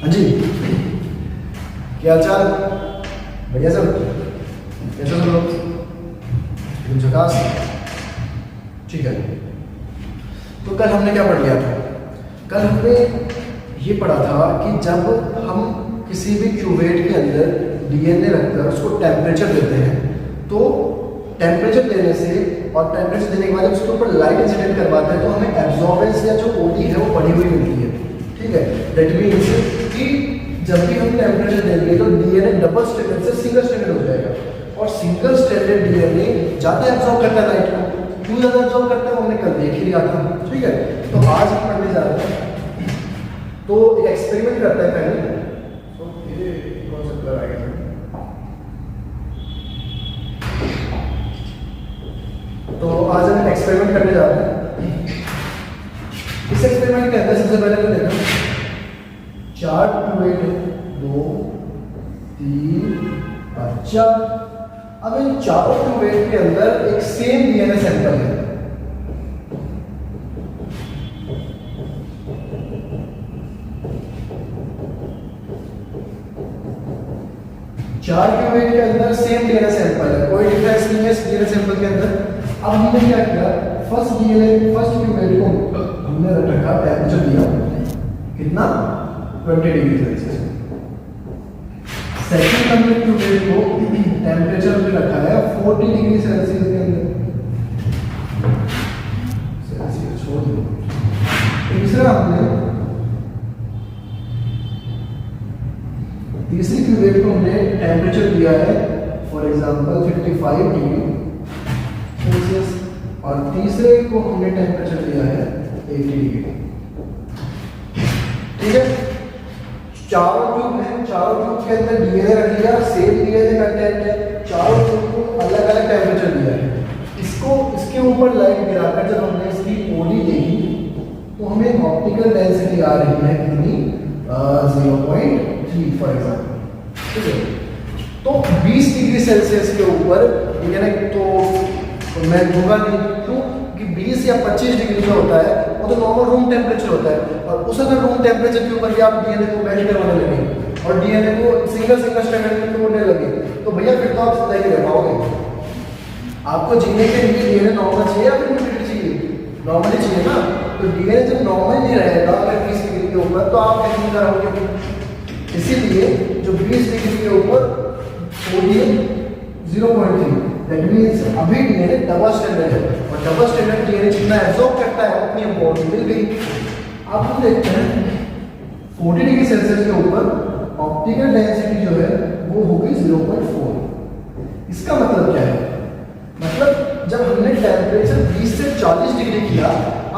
हाँ जी, क्या हाल चाल? बढ़िया सब? कैसे सब लोग? एकदम झकास? ठीक है। तो कल हमने क्या पढ़ लिया था? कल हमने ये पढ़ा था कि जब हम किसी भी क्यूवेट के अंदर डीएनए रखकर उसको टेम्परेचर देते हैं, तो टेम्परेचर देने से और टेम्परेचर देने के बाद उसके ऊपर लाइट इंसिडेंट करवाते हैं तो हमें एब्जॉर्बेंस या जो ओडी है वो बढ़ी हुई मिलती है। ठीक है, दैट मीन्स कि जब भी हम टेम्परेचर देंगे तो डीएनए डबल स्ट्रैंडेड से सिंगल स्ट्रैंडेड हो जाएगा और सिंगल स्ट्रैंडेड डीएनए ज़्यादा एब्जॉर्ब करता है लाइट को। क्यों ज़्यादा एब्जॉर्ब करता है हमने कल देख ही लिया था। ठीक है, तो आज हम पढ़ने जा रहे हैं। तो एक एक्सपेरिमेंट करते हैं पहले। तो ये कौन सा कलर आएगा? तो आज हम एक्सपेरिमेंट करने जा रहे हैं। इस एक्सपेरिमेंट के अंदर सबसे पहले तो देखो 4 क्यूवेट है, 2 3 और 4। अब इन चारों क्यूवेट के अंदर एक सेम डीएनए सैंपल है। चार क्यूवेट के अंदर सेम डीएनए सैंपल है, कोई डिफरेंस नहीं है इस डीएनए सैंपल के अंदर। अब हमने क्या किया, फर्स्ट क्यूवेट को हमने रखा, टेम्परेचर दिया कितना 20 डिग्री सेल्सियस। सेकंड हमने क्यूवेट को टेम्परेचर पे रखा है 40 डिग्री सेल्सियस के अंदर। सेल्सियस छोड़ दो। तीसरी क्यूवेट को हमने टेम्परेचर दिया है फॉर एग्जांपल 55 डिग्री सेल्सियस और तीसरे को हमने टेम्परेचर दिया है 80 डिग्री। ठीक है, चारों ट्यूब हैं, चारों ट्यूब के अंदर डीएनए रख लिया, सेम डीएनए कंटेंट है, चारों ट्यूब को अलग अलग टेम्परेचर दिया है। इसको इसके ऊपर लाइट गिराकर जब हमने इसकी ओडी देखी तो हमें ऑप्टिकल डेंसिटी आ रही है कितनी 0.3 फॉर एग्जाम्पल। ठीक है, तो 20 डिग्री सेल्सियस के ऊपर डीएनए तो मैं दूंगा नहीं, क्यों कि 20 या 25 डिग्री जो होता है वो तो नॉर्मल रूम टेम्परेचर होता है और उस अगर रूम टेम्परेचर के ऊपर भी आप डीएनए को मेल्ट करवाने लगे और डीएनए को सिंगल स्ट्रैंडेड में तोड़ने लगे तो भैया फिर तो आप जिंदा ही रह पाओगे। आपको जीने के लिए डीएनए नॉर्मल चाहिए या फिर म्यूटेटेड चाहिए? नॉर्मली चाहिए ना। तो डीएनए जब नॉर्मल नहीं रहेगा अगर 20 डिग्री के ऊपर तो आप कैसे जिंदा रहोगे? इसीलिए जो 20 डिग्री के ऊपर सोडियम 0.3, दैट मींस अभी डीएनए डबल स्टैंडर्ड है और डबल स्टैंडर्ड डीएनए जितना एब्जॉर्ब करता है उतनी बॉडी मिल गई। अब हम देखते हैं 40 डिग्री सेल्सियस के ऊपर ऑप्टिकल डेंसिटी जो है वो हो गई 0.4। इसका मतलब क्या है? मतलब जब हमने टेम्परेचर 20 से 40 डिग्री किया,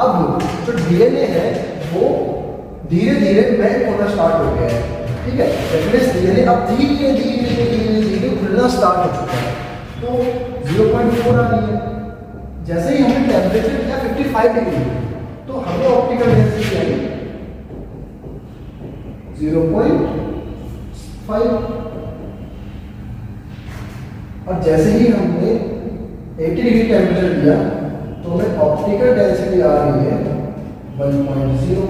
अब जो डीएनए है वो धीरे धीरे मेल्ट होना स्टार्ट हो गया है। ठीक है, डीएनए अब धीरे धीरे धीरे धीरे खुलना स्टार्ट हो चुका है। तो 0.4 आ रही है। जैसे ही हमने टेम्परेचर किया 55 डिग्री तो हमें ऑप्टिकल डेंसिटी आई 0.5 और जैसे ही हमने 80 डिग्री टेम्परेचर दिया तो हमें ऑप्टिकल डेंसिटी आ रही है 1.0।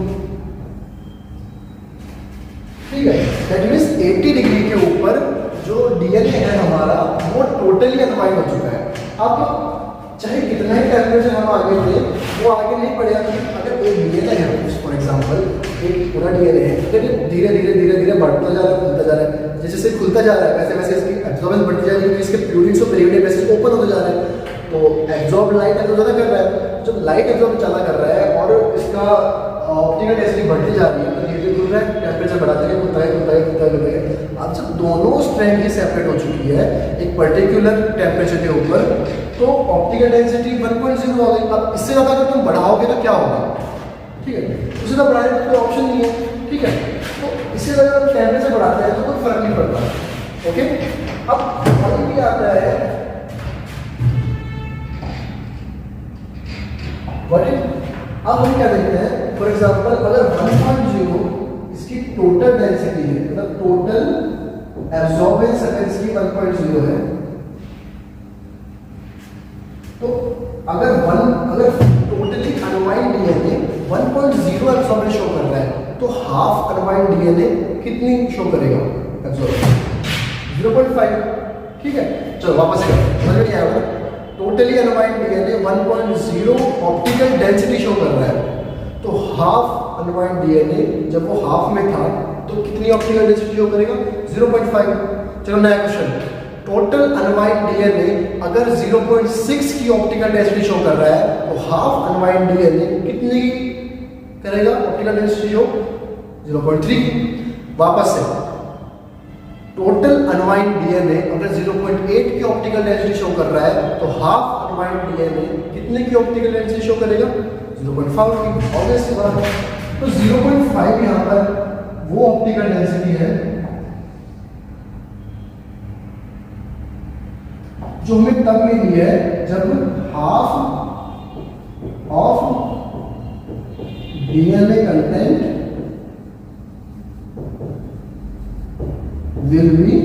ठीक है, दैट मींस 80 डिग्री के ऊपर जो डीएनए है हमारा वो टोटली अनवाइंड हो चुका है। अब चाहे कितना ही टेम्परेचर हम आगे थे वो आगे नहीं बढ़ेगा। अगर एक डीएनए है फॉर एग्जांपल, एक पूरा डीएनए है, लेकिन धीरे धीरे धीरे धीरे बढ़ता जा रहा है, खुलता जा रहा है। जैसे जैसे खुलता जा रहा है वैसे वैसे इसकी एब्जॉर्बेंस बढ़ती जा रही है, इसके प्यूरिन्स और पेरियोडिक बेसिस ओपन होता जा रहा है तो एब्जॉर्ब लाइट एब्जॉर्ब ज़्यादा कर रहा है। जब लाइट एब्जॉर्ब ज़्यादा कर रहा है और इसका ऑप्टिकल डेंसिटी बढ़ती जा रही है तो धीरे धीरे खुल रहा है, टेम्परेचर बढ़ाते हैं, खुलता है खुलता है खुलता है खुलता है। अब जब दोनों स्ट्रैंड की सेपरेट हो चुकी है एक पर्टिकुलर टेम्परेचर के ऊपर तो ऑप्टिकल डेंसिटी 1.0 हो गई। अब इससे ज़्यादा अगर तुम बढ़ाओगे तो क्या होगा? ठीक है, उससे ज़्यादा बढ़ाने का कोई ऑप्शन नहीं है। ठीक है, तो इससे ज़्यादा अगर टेम्परेचर बढ़ाते हैं तो कोई फर्क नहीं पड़ता। ओके, अब फर्क भी आता है अब हम क्या देखते हैं, फॉर एग्जांपल अगर 1.0 इसकी टोटल डेंसिटी है, मतलब टोटल एब्जॉर्बेंस अगर इसकी 1.0 है तो अगर totally unwind DNA 1.0 absorbance show कर रहा है तो तो हाफ अनवाइंड डीएनए कितनी शो करेगा? एब्जॉर्ब 0.5। ठीक है, चलो वापस से समझ में नहीं आया? Totally unwind DNA 1.0 optical density show कर रहा है, तो हाफ अनवाइंड डीएनए जब वो हाफ में था तो कितनी ऑप्टिकल डेंसिटी शो करेगा? 0.5। चलो नया क्वेश्चन, टोटल अनवाइंड डीएनए अगर 0.6 की ऑप्टिकल डेंसिटी शो कर रहा है तो हाफ अनवाइंड डीएनए कितनी करेगा ऑप्टिकल डेंसिटी शो? 0.3। वापस से, टोटल अनवाइंड डीएनए अगर 0.8 की ऑप्टिकल डेंसिटी शो कर रहा है तो हाफ अनवाइंड डीएनए कितने की ऑप्टिकल डेंसिटी शो करेगा? 0.5 की। ऑब्वियस सी बात है, तो 0.5 यहाँ पर वो ऑप्टिकल डेंसिटी है जो हमें तब मिली है जब half of DNA content will be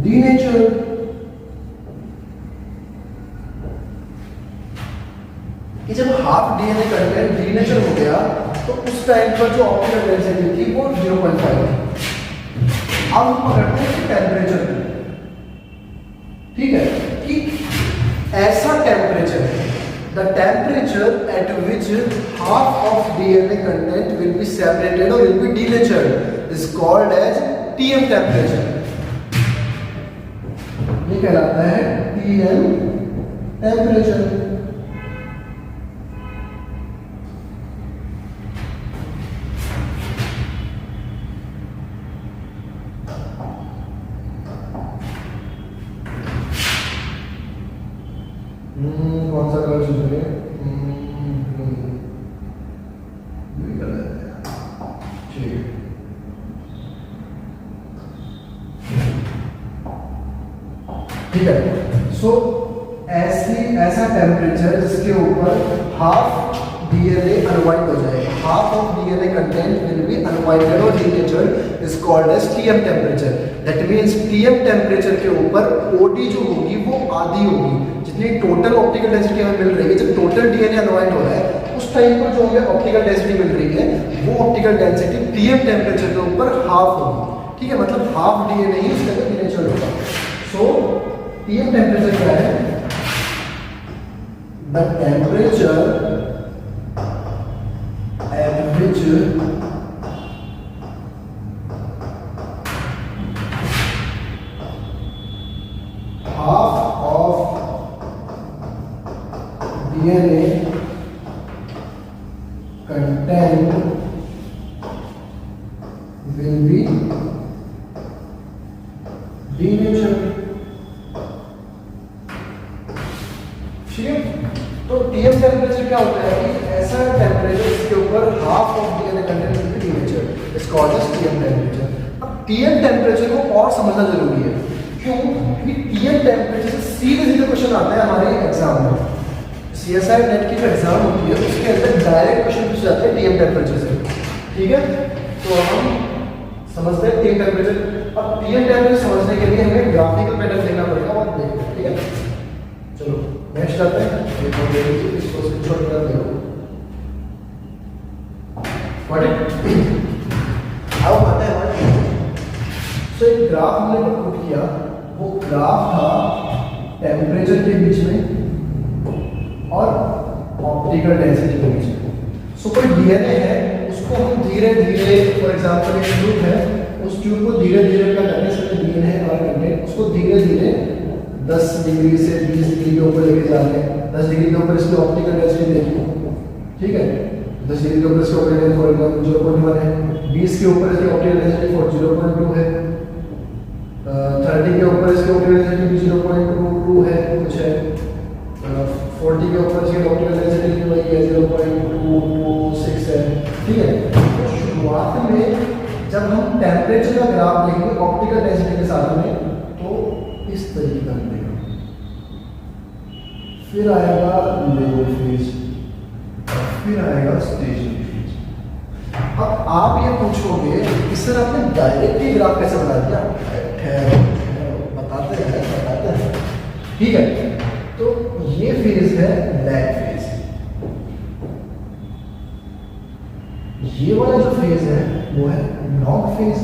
denatured। कि जब हाफ डीएनए कंटेंट डीनेचर हो गया तो उस टाइम पर जो ऑप्टिकल डेंसिटी थी वो 0.5 थी। अब हम पकड़ते हैं टेम्परेचर, ठीक है, कि ऐसा temperature, the temperature at which half of DNA content will be separated or will be denatured is called as TM temperature। ये कहलाता है TM temperature। कौन सा कलर चूज करें? ठीक है, ठीक है। सो ऐसा टेम्परेचर जिसके ऊपर हाफ डीएनए अनवाइंड हो जाएगा, half of DNA content will be unwinded और denatured is called as TM temperature. That means TM temperature के ऊपर ओडी जो होगी वो आधी होगी, जितनी टोटल ऑप्टिकल डेंसिटी हमें मिल रही है। जब टोटल डीएनए अनवाइंड हो रहा है उस टाइम पर जो हमें ऑप्टिकल डेंसिटी मिल रही है वो ऑप्टिकल डेंसिटी टीएम टेम्परेचर के ऊपर हाफ होगी। ठीक है, मतलब हाफ डीएनए ही उसके अंदर डीनेचर्ड होगा। सो टीएम टेम्परेचर क्या है? The temperature at which half of DNA content will be denatured। ठीक है, तो टीएम टेम्परेचर क्या होता है कि ऐसा टेम्परेचर जिसके ऊपर half of DNA content will be denatured is called as TM temperature. अब टीएम टेम्परेचर को और समझना जरूरी है, क्यों? क्योंकि टीएम टेम्परेचर से सीधे सीधे क्वेश्चन आता है हमारे एग्जाम में। सीएसआई नेट की जो एग्जाम होती है उसके अंदर डायरेक्ट क्वेश्चन पूछे जाते हैं टीएम टेम्परेचर से। ठीक है, तो हम समझते हैं टीएम टेम्परेचर। अब टीएम टेम्परेचर समझने के लिए हमें ग्राफिकल पैटर्न देखना पड़ेगा और देखते हैं। ठीक है, चलो नेक्स्ट आते हैं, इसको स्क्रीनशॉट कर दो। व्हाट इट अब आता है हमारे सो एक ग्राफ हमने पुट किया, वो ग्राफ था टेम्परेचर के बीच में और ऑप्टिकल डेंसिटी के बीच में। सो कोई डीएनए है उसको हम धीरे धीरे, फॉर एग्जांपल एक ट्यूब है, उस ट्यूब को धीरे धीरे क्या करने से डीएनए है और कंटेंट उसको धीरे धीरे 10 डिग्री से 20 डिग्री के ऊपर लेके जा रहे हैं। 10 डिग्री के ऊपर इसकी ऑप्टिकल डेंसिटी देखिए, ठीक है, 10 डिग्री के ऊपर इसकी ऑप्टिकल डेंसिटी फॉर एग्जांपल 0.1 है, 20 के ऊपर इसकी ऑप्टिकल डेंसिटी 0.2 है, 30 के ऊपर इसकी ऑप्टिकल डेंसिटी 0.22 है कुछ है, 40 के ऊपर इसकी ऑप्टिकल डेंसिटी वही है 0.226 है। ठीक है, तो शुरुआत में जब हम टेम्परेचर का ग्राफ लेंगे ऑप्टिकल डेंसिटी के साथ में तो इस तरीके का मिलेगा, फिर आएगा लेवल फेज, फिर आएगा स्टेशनरी फेज। अब आप ये पूछोगे कि सर आपने डायरेक्ट ही ग्राफ कैसे बना दिया? बताते हैं। ठीक है, तो ये फेज है लैग फेज। ये वाला जो फेज है वो है लॉग फेज,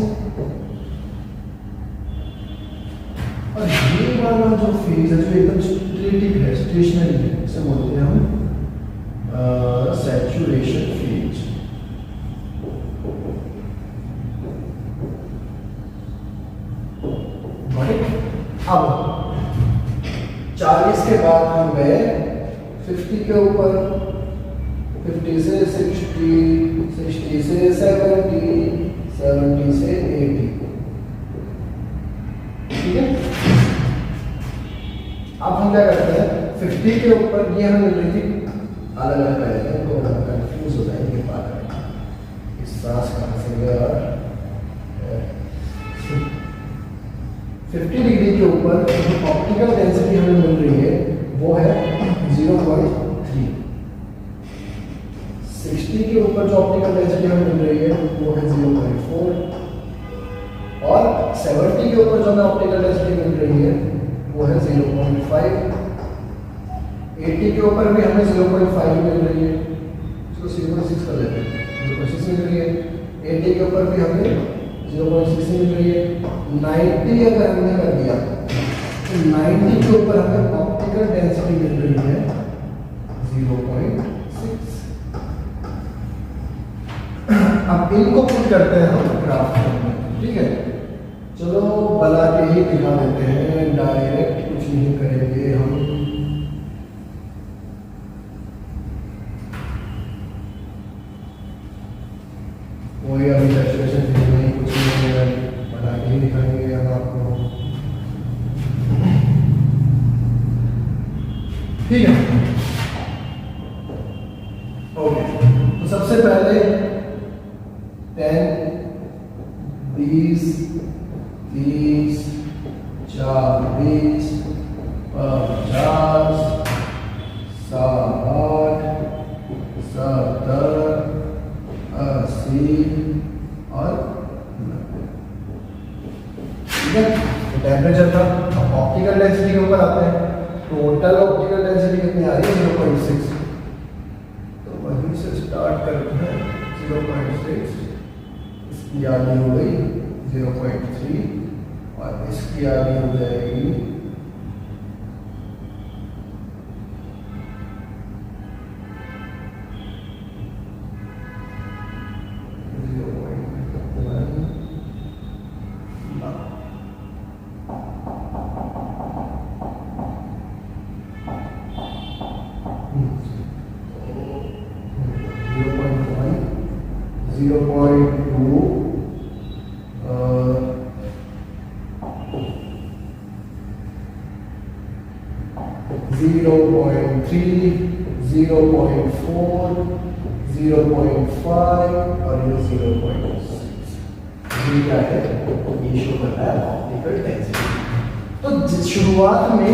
और ये वाला जो फेज है जो एकदम स्टेटिक है, स्टेशनरी है, इसे बोलते हैं हम सैचुरेशन फेज। अब 40 के बाद हम गए 50 के ऊपर, 50 से 60, 60 से 70, 70 से 80, ठीक है। अब हम क्या करते हैं 50 के ऊपर, ये हमें मिल रही थी अलग अलग पहले थे तो हम कंफ्यूज हो जाएंगे बात में, इस सांस कहाँ से गया। 50 डिग्री के ऊपर जो ऑप्टिकल डेंसिटी हमें मिल रही है वो है 0.3। 60 के ऊपर जो ऑप्टिकल डेंसिटी हमें मिल रही है वो है 0.4, और 70 के ऊपर जो हमें ऑप्टिकल डेंसिटी मिल रही है वो है 0.5। 80 के ऊपर भी हमें 0.5 मिल रही है, इसको 0.6 कर लेते हैं, 0.6 मिल रही है। 80 के ऊपर भी हमें 0.6 मिल रही है। 90 अगर हमने कर दिया तो 90 के ऊपर हमें ऑप्टिकल डेंसिटी मिल रही है 0.6। अब इनको पुट करते हैं हम ग्राफ में, ठीक है। चलो बना के ही दिखा देते हैं, डायरेक्ट कुछ नहीं करेंगे हम। कोई अभी सैचुरेशन नहीं, कुछ नहीं है, बना के ही दिखाएंगे हम आपको, ठीक है। ओके, तो सबसे पहले 10, 20, 30, 40, 50, 60, 70, 80 और 90, ठीक है। तो टेम्परेचर था। अब ऑप्टिकल डेंसिटी के ऊपर आते हैं। टोटल ऑप्टिकल डेंसिटी कितनी आ रही है 0.6, तो वहीं से स्टार्ट करते हैं 0.6, इसकी आधी हो गई 0.3 और इसकी आधी हो जाएगी 0.2, 0.3, 0.4, 0.5 और ये 0.6। ये क्या है, ये शो कर रहा है ऑप्टिकल डेंसिटी। तो शुरुआत में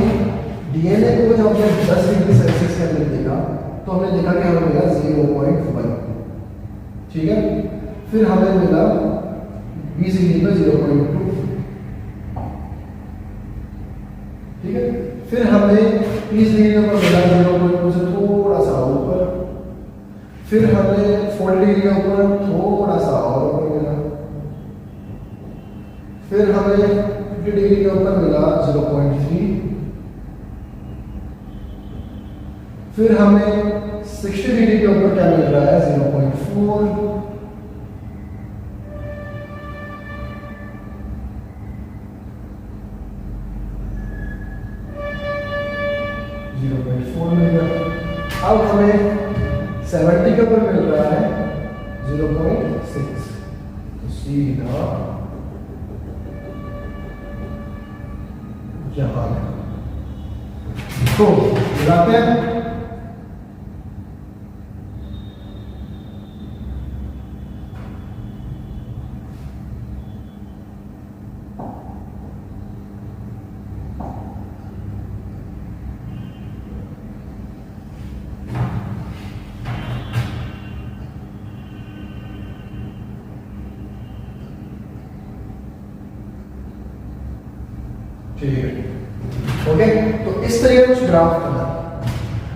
डीएनए को जब हमने 10 डिग्री सेल्सियस के अंदर देखा तो हमने देखा कि हमें मिला 0.1, ठीक है। फिर हमें मिला 20 डिग्री पर 0.2, ठीक है। फिर हमें 30 डिग्री पर मिला 0.2 से थोड़ा सा ऊपर, फिर हमें 40 डिग्री के ऊपर थोड़ा सा और ऊपर मिला, फिर हमें 50 डिग्री के ऊपर मिला 0.3, फिर हमें 60 डिग्री के ऊपर क्या मिल रहा है 0.4, मिल रहा है। अब हमें 70 के ऊपर मिल रहा है 0.6, तो सीधा यहां तो मिलाते हैं। ठीक है, ओके। तो इस तरीके का कुछ ग्राफ बना।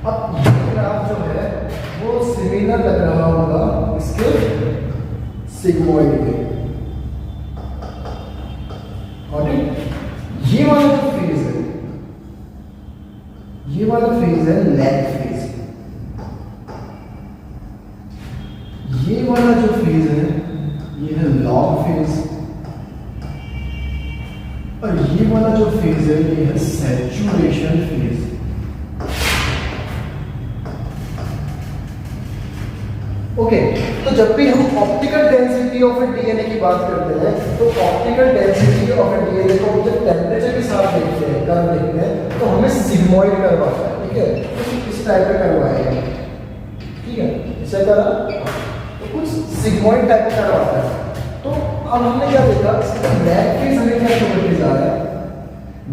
अब ये ग्राफ जो है वो सिमिलर लग रहा होगा इसके सिग्मोइड के। और ये वाला जो फेज है, ये वाला फेज है लैग फेज। ये वाला जो फेज है ये है लॉग फेज, और ये वाला जो फेज है ये है सैचुरेशन फेज। ओके, तो जब भी हम optical density of A DNA की बात करते हैं तो optical density of A DNA को जब टेम्परेचर के साथ देखते हैं, कर्व देखते हैं, तो हमें सिग्मोइड कर्व आता है। ठीक है, तो इस टाइप का कर्व आएगा। ठीक है, इसे करा तो कुछ सिग्मोइड टाइप का कर्व आता है। तो अब हमने क्या देखा, इसका लैग फेज हमें क्या शो करके जा रहा है,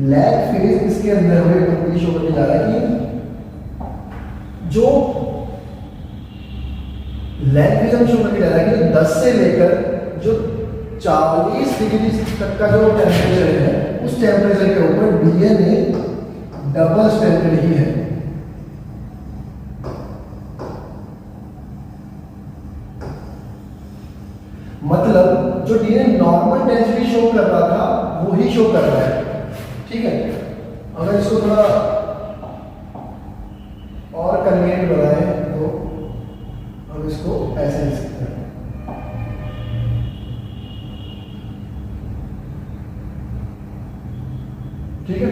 लैग फेज इसके अंदर हमें शो करके जा रहा है कि जो लैग फेज हम शो करके जा रहा है कि 10 से लेकर जो 40 डिग्री तक का जो टेम्परेचर है, उस टेम्परेचर के ऊपर डीएनए डबल स्ट्रैंडेड ही है। मतलब जो डीएनए नॉर्मल डेंसिटी शो कर रहा था वो ही शो कर रहा है। ठीक है, अगर इसको थोड़ा और कन्वीनियंट बनाए तो हम इसको ऐसे लिख सकते हैं। ठीक है,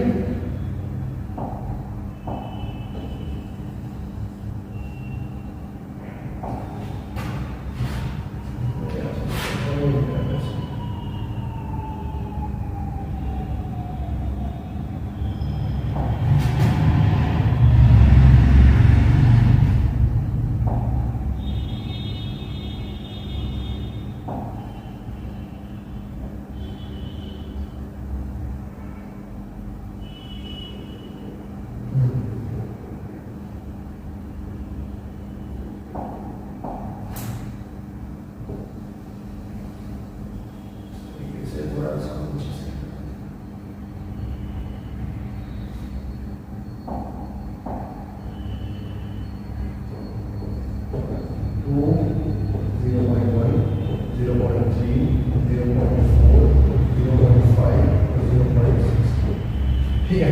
ठीक है।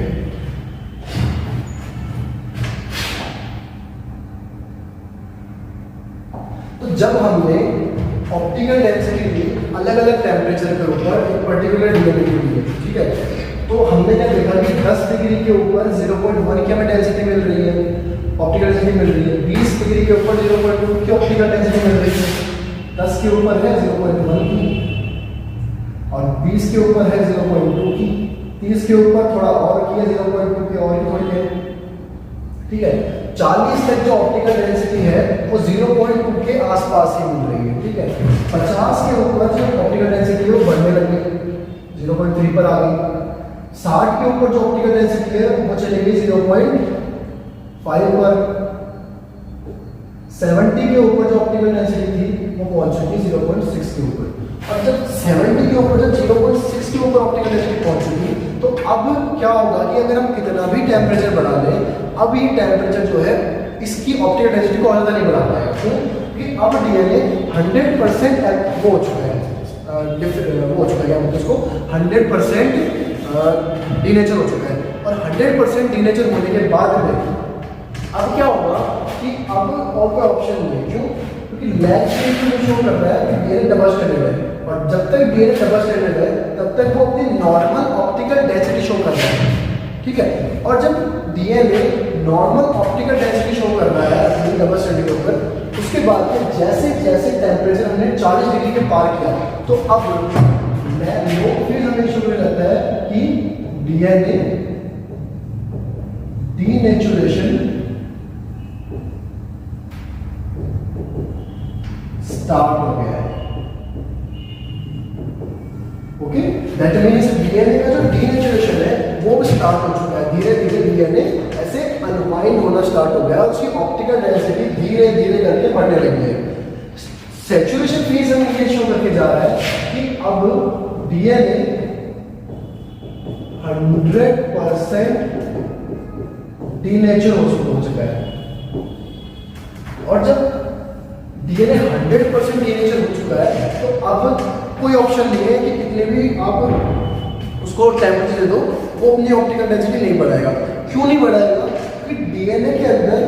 तो जब हमने ऑप्टिकल डेंसिटी ली अलग अलग टेम्परेचर के ऊपर एक पर्टिकुलर डीएनए के लिए, ठीक है, तो हमने क्या देखा कि 10 डिग्री के ऊपर 0.1 की हमें डेंसिटी मिल रही है, ऑप्टिकल डेंसिटी मिल रही है। 20 डिग्री के ऊपर 0.2 की ऑप्टिकल डेंसिटी मिल रही है। 10 के ऊपर है 0.1 की, और 20 के ऊपर है 0.2 की, 30 के ऊपर थोड़ा और की है 0.2 की और थोड़ी है। ठीक है, 40 तक जो ऑप्टिकल डेंसिटी है वो 0.2 के आसपास ही मिल रही है। ठीक है, 50 के ऊपर जो ऑप्टिकल डेंसिटी है वो बढ़ने लगी, 0.3 पर आ गई। 60 के ऊपर जो ऑप्टिकल डेंसिटी है वो चली गई 0.5 पर। 70 के ऊपर जो ऑप्टिकल डेंसिटी थी वो पहुंच चुकी 0.6 के ऊपर। और जब 70 के ऊपर जब 0.6 के ऊपर ऑप्टिकल डेंसिटी पहुंच चुकी, तो अब क्या होगा कि अगर हम कितना भी टेम्परेचर बढ़ा लें, अब ये टेम्परेचर जो है इसकी ऑप्टिकल डेंसिटी को और ज़्यादा नहीं बढ़ा पाएगा। क्यों? क्योंकि अब डीएनए 100% वो हो चुका है, वो हो चुका है, मतलब इसको 100% डीनेचर हो चुका है। और 100% डीनेचर होने के बाद में अब क्या होगा कि अब और कोई ऑप्शन नहीं है। क्यों? क्योंकि लैग फेज में शो कर रहा है कि डीएनए डबल स्ट्रैंडेड है, और जब तक डीएनए डबल स्ट्रैंडेड है तब तक वो अपनी नॉर्मल ऑप्टिकल डेंसिटी शो कर रहा है। ठीक है, और जब DNA normal optical density show कर रहा है डबल स्ट्रैंडेड के ऊपर, उसके बाद में जैसे जैसे टेम्परेचर हमने 40 डिग्री के पार किया, तो अब लैग फेज हमें शुरू लगता है कि डीएनए डीनेचुरेशन स्टार्ट हो गया है। ओके, दैट मींस डीएनए का जो डीनेचुरेशन है वो भी स्टार्ट हो चुका है। धीरे धीरे डीएनए ऐसे अनवाइंड होना स्टार्ट हो गया, उसकी ऑप्टिकल डेंसिटी धीरे धीरे करके बढ़ने लगी है। सैचुरेशन फेज हमें ये शो करके जा रहा है कि अब डीएनए 100% डीनेचर हो चुका है। और जब डीएनए 100% डीनेचर हो चुका है, तो अब कोई ऑप्शन नहीं है कि कितने भी आप उसको टेम्परेचर दे दो, वो अपनी ऑप्टिकल डेंसिटी नहीं बढ़ाएगा। क्यों नहीं बढ़ाएगा? क्योंकि डीएनए के अंदर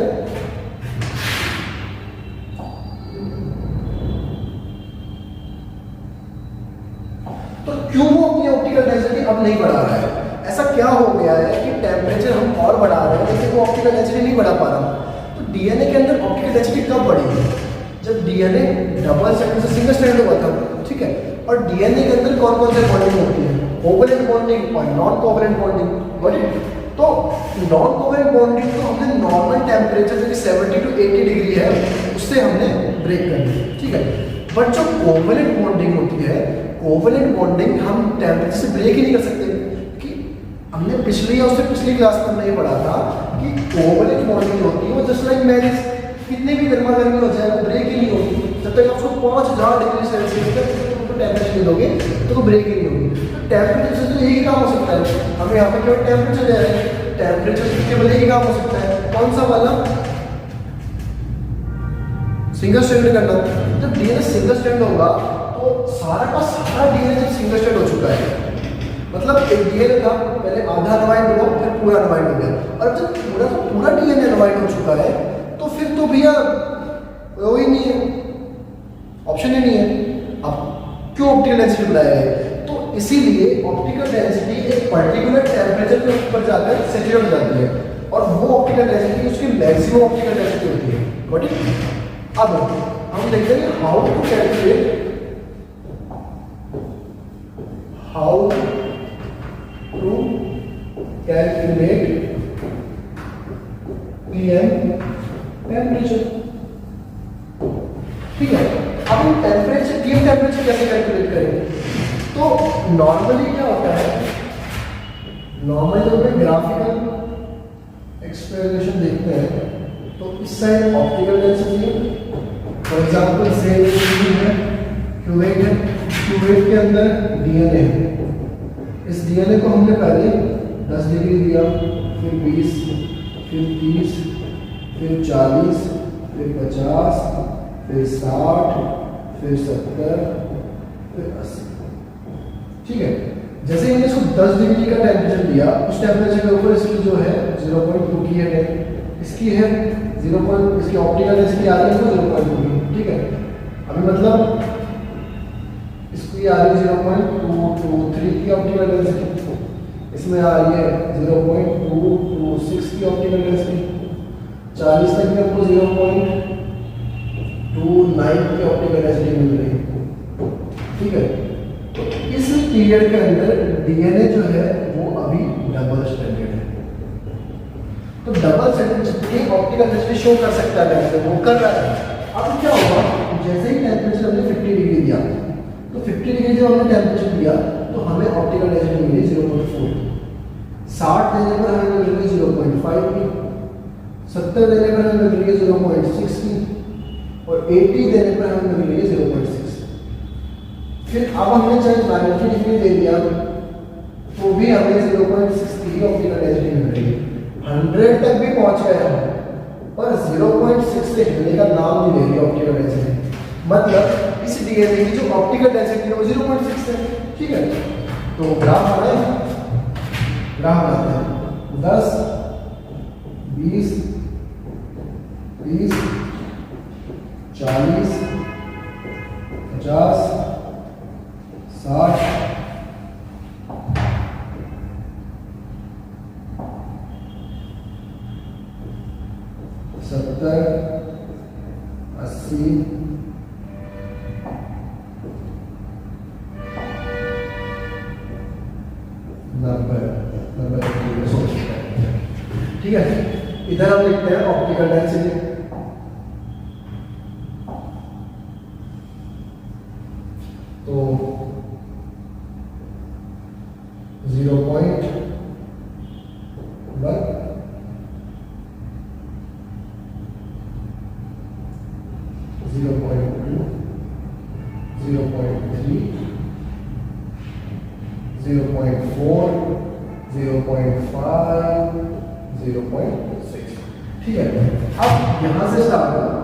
तो क्यों वो अपनी ऑप्टिकल डेंसिटी अब नहीं बढ़ा रहा है? ऐसा क्या हो गया है कि टेम्परेचर हम और बढ़ा रहे हैं लेकिन वो ऑप्टिकल डेंसिटी नहीं बढ़ा पा रहा। तो डीएनए के अंदर ऑप्टिकल डेंसिटी कब बढ़ेगी? जब डीएनए डबल स्ट्रैंड से सिंगल स्ट्रैंड हुआ था, ठीक है। और डीएनए के अंदर कौन कौन से बॉन्डिंग होती है? कोवैलेंट बॉन्डिंग और non covalent bonding. Got it? तो नॉन कोवैलेंट बॉन्डिंग तो हमने नॉर्मल टेम्परेचर जो कि 70 to 80 डिग्री है उससे हमने ब्रेक कर दी, ठीक है। बट जो कोवैलेंट बॉन्डिंग होती है, कोवैलेंट बॉन्डिंग हम टेम्परेचर से ब्रेक ही नहीं कर सकते। कि हमने पिछली या उससे पिछली क्लास में नहीं पढ़ा था कि कोवैलेंट बॉन्डिंग होती है वो जस्ट लाइक मैरिज, कितनी भी गर्मा गर्मी हो जाए वो ब्रेक ही नहीं होगी। जब तक आप उसको 5000 डिग्री सेल्सियस तक टेम्परेचर नहीं दोगे तो वो ब्रेक ही नहीं होगी। तो टेम्परेचर से तो यही काम हो सकता है। हमें यहाँ पे केवल टेम्परेचर दे रहे हैं, टेम्परेचर से केवल यही काम हो सकता है। कौन सा वाला? सिंगल स्ट्रैंड करना। जब डीएनए सिंगल स्ट्रैंड होगा तो सारा का सारा डीएनए जब सिंगल स्ट्रैंड हो चुका है, मतलब एक डीएनए था पहले आधा अनवाइंड हुआ फिर पूरा अनवाइंड हो गया, और जब पूरा का पूरा डीएनए अनवाइंड हो चुका है तो फिर तो भैया वो ही नहीं है, ऑप्शन ही नहीं है। अब क्यों ऑप्टिकल डेंसिटी बढ़ाया है? तो इसीलिए ऑप्टिकल डेंसिटी एक पर्टिकुलर टेम्परेचर के ऊपर जाकर सेचुरेट हो जाती है, और वो ऑप्टिकल डेंसिटी उसकी मैक्सिमम ऑप्टिकल डेंसिटी होती है। Got it? अब हम देखते हैं how to calculate PM temperature, ठीक है। अब हम टेम्परेचर पीएम टेम्परेचर कैसे कैलकुलेट करेंगे? तो नॉर्मली क्या होता है, नॉर्मली जब हम ग्राफिकल एक्सप्रेशन देखते हैं तो इस साइड ऑप्टिकल डेंसिटी है, फॉर एग्जांपल से है क्यूवेट है, क्यूवेट के अंदर डीएनए है। इस डीएनए को हमने पहले 10 डिग्री दिया, फिर 20, फिर 30, फिर 40, फिर 50, फिर 60, फिर 70, फिर 80, ठीक है। जैसे हमने इसको 10 डिग्री का टेम्परेचर दिया, उस टेम्परेचर के ऊपर इसकी जो है 0.2 की है, इसकी है 0. इसकी ऑप्टिकल डेंसिटी आ रही है 0.2 की, ठीक है। अभी मतलब इसकी आ रही है 0.223 की ऑप्टिकल डेंसिटी, इसमें आ रही है 0.226 की ऑप्टिकल डेंसिटी, 40 तक में आपको 0.29 की ऑप्टिकल डेंसिटी मिल रही है, ठीक है। तो इस पीरियड के अंदर डीएनए जो है वो अभी डबल स्ट्रैंडेड है। तो डबल स्ट्रैंडेड जितनी ऑप्टिकल डेंसिटी शो कर सकता है वो कर रहा है। अब क्या होगा, जैसे ही टेम्परेचर हमने 50 डिग्री दिया, तो 50 डिग्री जब हमने टेम्परेचर दिया तो हमें ऑप्टिकल डेंसिटी मिली 0.4, 60 देने पर हमें मिल रही 0.5 की, 70 देने पर हमें मिल रही है 0.6 की, और 80 देने पर हमें मिल रही है 0.6। फिर अब हमने चाहे 90 डिग्री दे दिया तो भी हमें 0.6 की ऑप्टिकल डेंसिटी मिल रही है। 100 तक भी पहुंच गए हम, पर 0.6 से हिलने का नाम नहीं ले रही ऑप्टिकल डेंसिटी। मतलब इस डीएनए की जो ऑप्टिकल डेंसिटी है वो 0.6 है, ठीक है। तो ग्राफ बनाए, ग्राफ बनाते हैं 10, 20, 30, 40, 50, 60, 70, 80, 90, ठीक है। इधर हम लिखते हैं ऑप्टिकल डेंसिटी, तो 0.1, 0.2, 0.3, 0.4, 0.5, 0.6, ठीक है। अब यहां से स्टार्ट होगा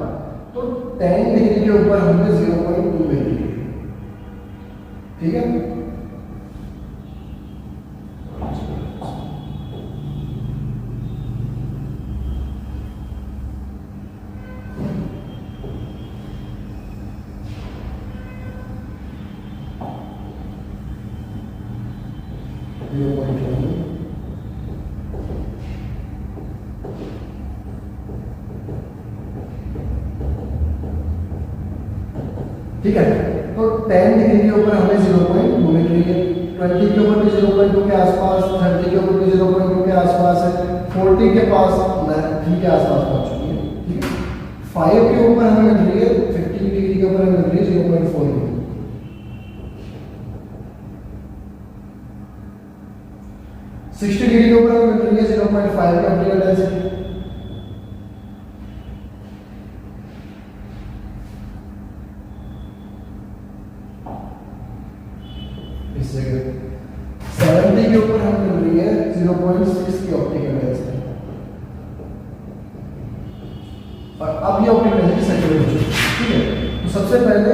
तो 10 डिग्री के ऊपर हमें 0.2 मिल रही है, ठीक है। ठीक है, तो 10 डिग्री के ऊपर हमें 0.2 मिल रही है, 20 के ऊपर भी 0.2 के आसपास, 30 के ऊपर भी 0.2 के आसपास है, 40 के पास 3 के आसपास पहुंच चुकी है, ठीक है। 5 के ऊपर हमें मिल रही है, 50 डिग्री के ऊपर हमें मिल रही है 0.4 की, 60 डिग्री के ऊपर हमें मिल रही है 0.5 की ऑप्टिकल डेंसिटी, इस जगह 70 के ऊपर हमें मिल रही है 0.6 की ऑप्टिकल डेंसिटी। और अब ये ऑप्टिकल डेंसिटी सैचुरेट हो चुकी है, ठीक है। तो सबसे पहले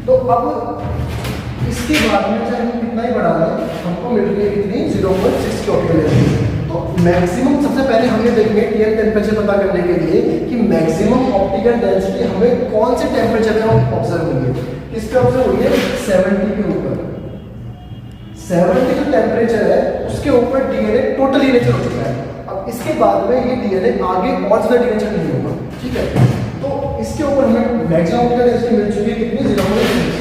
तो अब इसके बाद में चाहे हम कितना ही बढ़ा लें, हमको मिल रही है कितनी 0.6 की ऑप्टिकल डेंसिटी। तो मैक्सिमम सबसे पहले हम ये देखेंगे टीएल टेम्परेचर पता करने के लिए कि मैक्सिमम ऑप्टिकल डेंसिटी हमें कौन से टेम्परेचर पे ऑब्जर्व हुई है। किस पे ऑब्जर्व हुई है? 70 के ऊपर। 70 जो टेम्परेचर है उसके ऊपर डीएनए टोटली नेचर हो चुका है। अब इसके बाद में ये डीएनए आगे और ज्यादा डीनेचर नहीं होगा, ठीक है। तो इसके ऊपर हमें मैक्सिमम ऑप्टिकल डेंसिटी मिल चुकी है कितनी? 0.6।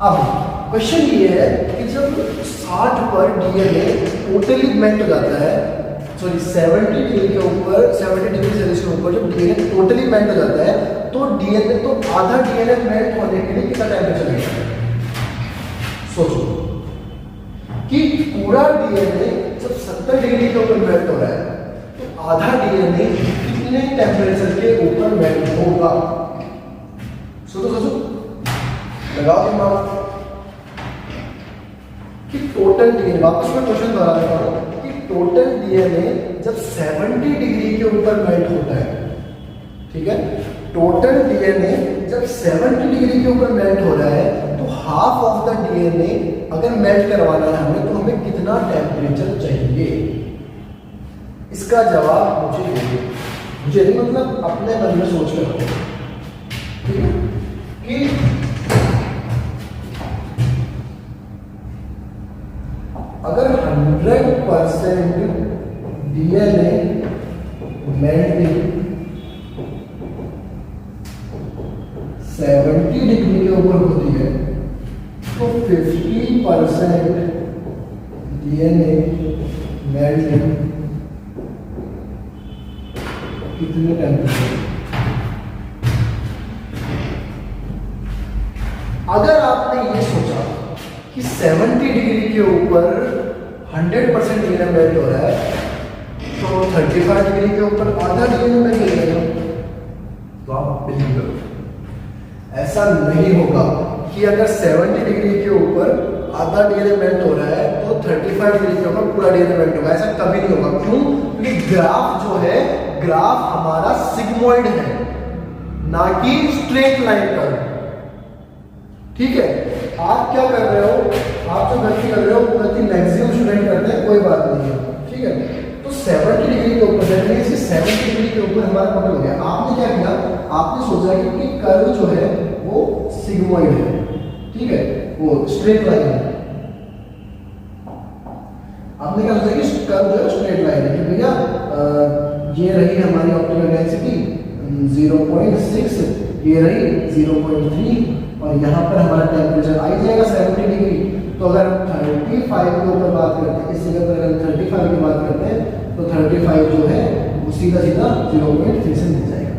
अब क्वेश्चन ये है कि जब 60 पर डीएनए टोटली मेल्ट हो जाता है, सॉरी 70 डिग्री के ऊपर, 70 डिग्री सेल्सियस के ऊपर जब डीएनए टोटली मेल्ट हो जाता है तो डीएनए तो आधा डीएनए मेल्ट होने के लिए कितना टेम्परेचर लगेगा? सोचो कि पूरा डीएनए जब 70 डिग्री के ऊपर मेल्ट हो रहा है तो आधा डीएनए कितने टेम्परेचर के ऊपर मेल्ट होगा? सोचो लगाओ दिमाग कि टोटल डीएनए, वापस मैं क्वेश्चन दोहरा देता हूं कि टोटल डीएनए जब 70 डिग्री के ऊपर मेल्ट होता है, ठीक है, टोटल डीएनए जब 70 डिग्री के ऊपर मेल्ट हो रहा है तो हाफ ऑफ द डीएनए अगर मेल्ट करवाना है हमें तो हमें कितना टेम्परेचर चाहिए? इसका जवाब मुझे दीजिए, मुझे नहीं मतलब अपने मन में सोच कर रखो, ठीक है, कि अगर 100% डीएनए मेल्टिंग 70 डिग्री के ऊपर होती है तो 50% डीएनए मेल्टिंग कितने टेम्परेचर? अगर आपने ये सोचा कि 70 डिग्री के ऊपर 100% डीएनए मेल्ट हो रहा है तो 35 डिग्री के ऊपर आधा डीएनए मेल्ट हो जाएगा, तो आप बिलीव करो ऐसा नहीं होगा कि अगर 70 डिग्री के ऊपर आधा डीएनए मेल्ट हो रहा है तो 35 डिग्री के ऊपर पूरा डीएनए मेल्ट होगा। ऐसा कभी नहीं होगा। क्यों? क्योंकि ग्राफ जो है, ग्राफ हमारा सिग्मोइड है ना कि स्ट्रेट लाइन का, ठीक है। आप क्या कर रहे हो, आप जो गलती कर रहे हो वो गलती मैक्सिमम स्टूडेंट करते हैं, कोई बात नहीं है, ठीक है। तो 70 डिग्री के ऊपर 70 डिग्री के ऊपर हमारा कवर हो गया। आपने क्या किया? आपने सोचा कि कर्व जो है वो सिग्मोइड है, ठीक है, वो स्ट्रेट लाइन है। आपने क्या सोचा कि कर्व जो है स्ट्रेट लाइन है कि भैया ये रही हमारी ऑप्टिकल डेंसिटी 0.6, ये रही 0.3 और यहाँ पर हमारा टेम्परेचर आ जाएगा 70 डिग्री। तो अगर 35 के ऊपर बात करते हैं, इस जगह पर अगर 35 की बात करते हैं तो 35 जो है वो सीधा 0.3 से मिल जाएगा।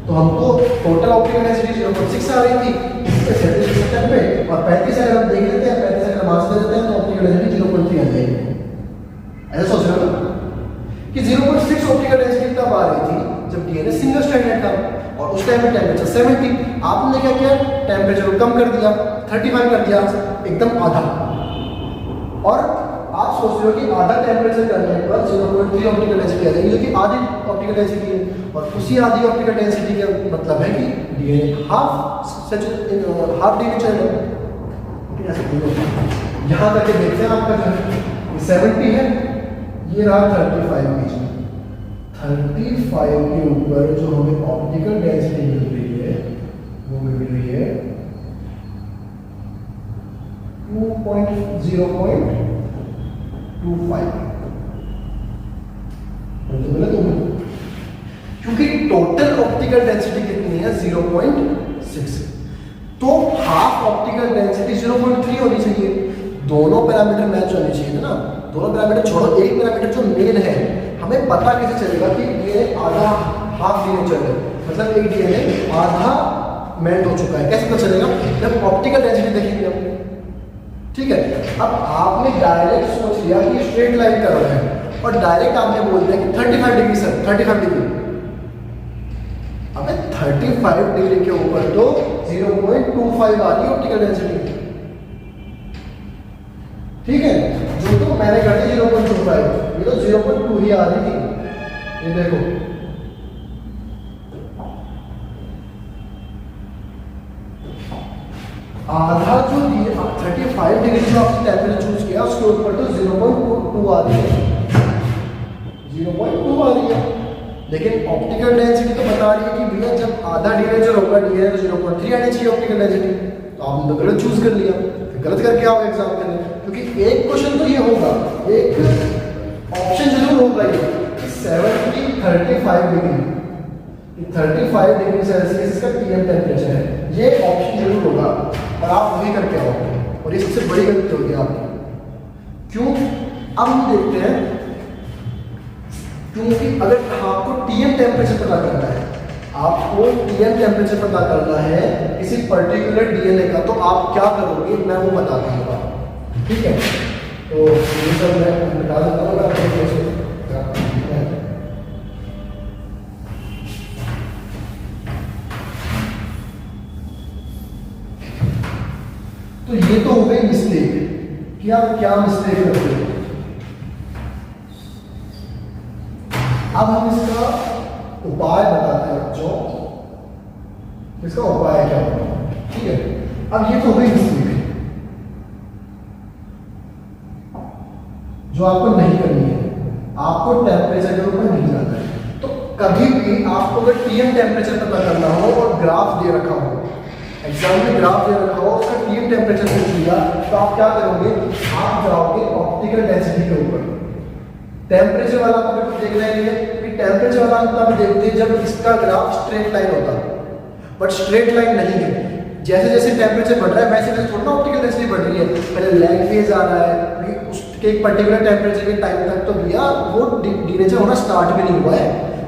तो हमको टोटल ऑप्टिकल डेंसिटी 0.6 आ रही थी, इसके 70 पे और 35 अगर हम देख लेते हैं, 35 अगर हम आंसर दे देते हैं तो ऑप्टिकल डेंसिटी 0.3 आ जाएगी। ऐसा सोच रहे हो कि 0.6 ऑप्टिकल डेंसिटी तब आ रही जब डीएनए सिंगल स्ट्रैंडेड था, और उस टाइम पे टेम्परेचर 70। आपने क्या किया, टेम्परेचर को कम कर दिया, 35 कर दिया, एकदम आधा। और आप सोच रहे हो कि आधा टेम्परेचर करने पर 0.3 ऑप्टिकल डेंसिटी आ जाएगी, जो कि आधी ऑप्टिकल डेंसिटी है। और उसी आधी ऑप्टिकल डेंसिटी का मतलब है कि डीएनए हाफ डीएनए चल रहा है। यहाँ तक देखते हैं आपका जो है 70 है, ये रहा 35 बीच में। 35 के ऊपर जो हमें ऑप्टिकल डेंसिटी मिल रही है वो मिल रही है 2.0.25, क्योंकि टोटल ऑप्टिकल डेंसिटी कितनी है 0.6, तो हाफ ऑप्टिकल डेंसिटी 0.3 होनी चाहिए। दोनों पैरामीटर मैच होने चाहिए ना, दोनों पैरामीटर छोड़ो, एक पैरामीटर जो मेन है, हमें पता कैसे चलेगा कि ये आधा हाफ डीएनए चल रहा है, मतलब एक डीएनए आधा मेल्ट हो चुका है, कैसे पता चलेगा, जब ऑप्टिकल डेंसिटी देखेंगे हम। ठीक है, अब आपने डायरेक्ट सोच लिया कि स्ट्रेट लाइन कर रहा है, और डायरेक्ट आपने बोल दिया कि 35 डिग्री सर, 35 डिग्री। अब 35 डिग्री के ऊपर तो 0.25 आ रही है ऑप्टिकल डेंसिटी। ठीक है, जो तो मैंने कर दी 0.25, ये तो 0.2 ही आ रही थी। ये देखो, आधा जो 35 डिग्री जो आपने टेम्परेचर चूज किया उसके ऊपर तो 0.2 आ रही है, 0.2 आ रही है। लेकिन ऑप्टिकल डेंसिटी तो बता रही है कि भैया जब आधा डीएनए जो होगा डीएनए तो 0.3 आनी चाहिए ऑप्टिकल डेंसिटी। तो आपने तो गलत चूज कर लिया, गलत करके आओगे एग्जाम के लिए, क्योंकि एक क्वेश्चन तो ये होगा, एक ऑप्शन जरूर होगा ये 35 डिग्री, 35 डिग्री सेल्सियस इसका टीएम टेम्परेचर है, ये ऑप्शन जरूर होगा, और आप वही करके आओगे, और ये सबसे बड़ी गलती होगी आपकी। क्यों? अब हम देखते हैं, क्योंकि अगर आपको टीएम टेम्परेचर पता करना है, आपको टीएम टेम्परेचर पता करना है किसी पर्टिकुलर डीएनए का, तो आप क्या करोगे मैं वो बताता हूँ आपको। ठीक है, तो ये सब मैं बता देता हूँ। तो ये तो हो गई मिस्टेक कि आप क्या मिस्टेक करते हो। अब हम इसका उपाय बताते हैं बच्चों, इसका उपाय क्या होगा। ठीक है, अब ये तो हुई मिस्टेक जो आपको नहीं करनी है, आपको टेम्परेचर के ऊपर नहीं जाना है। तो कभी भी आपको अगर टीएम टेम्परेचर पता करना हो और ग्राफ दे रखा हो, एग्जाम में ग्राफ दे रखा हो, उसका टीएम टेम्परेचर पूछ लिया, तो आप क्या करोगे, आप जाओगे ऑप्टिकल डेंसिटी के ऊपर। टेम्परेचर वाला आपको देखना ही है, टेम्परेचर वाला आप देखते हैं जब इसका ग्राफ स्ट्रेट लाइन होता है, बट स्ट्रेट लाइन नहीं है। जैसे जैसे टेम्परेचर बढ़ रहा है वैसे वैसे थोड़ा ऑप्टिकल डेंसिटी बढ़ रही है। पहले लैग फेज आ रहा है, उसके एक पर्टिकुलर टेम्परेचर के टाइम तक तो भैया वो डीनेचर होना स्टार्ट भी नहीं हुआ है,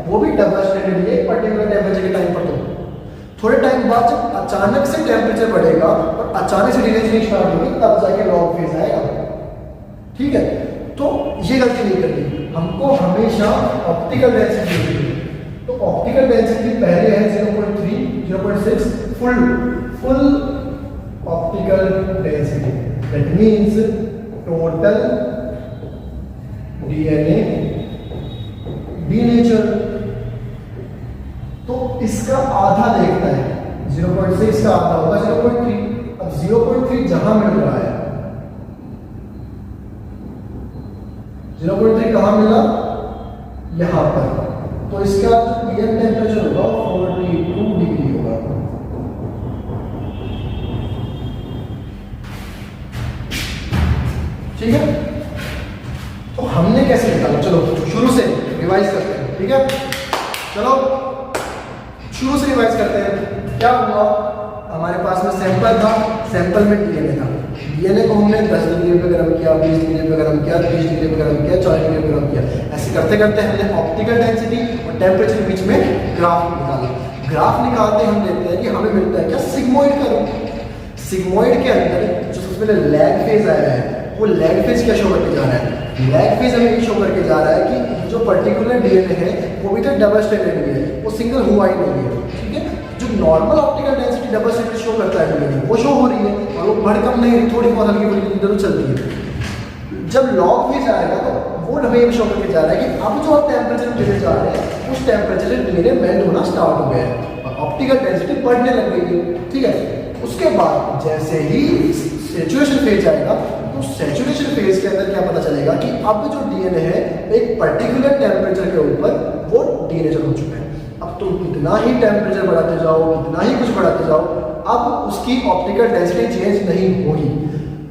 वो भी डबल स्टैंडर्ड है एक पर्टिकुलर टेम्परेचर के टाइम पर। तो थोड़े टाइम बाद जब अचानक से टेम्परेचर बढ़ेगा और अचानक से डीनेचरिंग स्टार्ट होगी, तब जाके लॉग फेज आएगा। ठीक है, तो ये गलती नहीं करनी, हमको हमेशा ऑप्टिकल डेंसिटी देखनी है। तो ऑप्टिकल डेंसिटी पहले है 0.3, 0.6 full optical density, that means total DNA denature. तो इसका आधा देखता है, 0.6 का आधा होगा 0.3। अब 0.3 जहां मिल रहा है, 0.3 कहां मिला, यहां पर, तो इसका जो टीएम टेम्परेचर होगा 42 डिग्री होगा। ठीक है, तो हमने कैसे निकाला, चलो शुरू से रिवाइज करते हैं। ठीक है, चलो शुरू से रिवाइज करते हैं। क्या हुआ, हमारे पास में सैंपल था, सैंपल में डीएनए था, डीएनए को हमने 10 डिग्री पे गर्म किया, 20 डिग्री पे गर्म किया, 30 डिग्री पे गर्म किया, 40 डिग्री पे गर्म किया। ऐसे करते करते हमने ऑप्टिकल डेंसिटी और टेम्परेचर के बीच में ग्राफ निकाला। ग्राफ निकालते हम देखते हैं कि हमें मिलता है क्या, सिग्मोइड का रूप। सिग्मोइड के अंदर जो सबसे पहले लैग फेज आया है, वो लैग फेज क्या शो करके जा रहा है, लैग फेज हमें शो करके जा रहा है कि कि जो पर्टिकुलर डीएनए है वो भी तो डबल स्ट्रैंडेड है, वो सिंगल हुआ ही नहीं है, ठीक है। जो normal optical density double stranded show करता है डीएनए वो शो हो रही है और वो भड़कम नहीं, थोड़ी बहुत हल्की फुल्की जरूर चलती है। जब लॉग फेज आएगा तो वो हमें ये शो करके जा रहा है कि अब जो आप टेम्परेचर देने जा रहे हैं उस टेम्परेचर से डीएनए मेल्ट होना स्टार्ट हो गया है और ऑप्टिकल डेंसिटी बढ़ने लग गई है, ठीक है। उसके बाद जैसे ही सैचुरेशन फेज आएगा तो सैचुरेशन फेज के अंदर क्या पता चलेगा कि अब जो डीएनए है एक पर्टिकुलर टेम्परेचर के ऊपर वो डीनेचर हो चुका है। अब तुम कितना ही टेम्परेचर बढ़ाते जाओ, कितना ही कुछ बढ़ाते जाओ, अब उसकी ऑप्टिकल डेंसिटी चेंज नहीं होगी।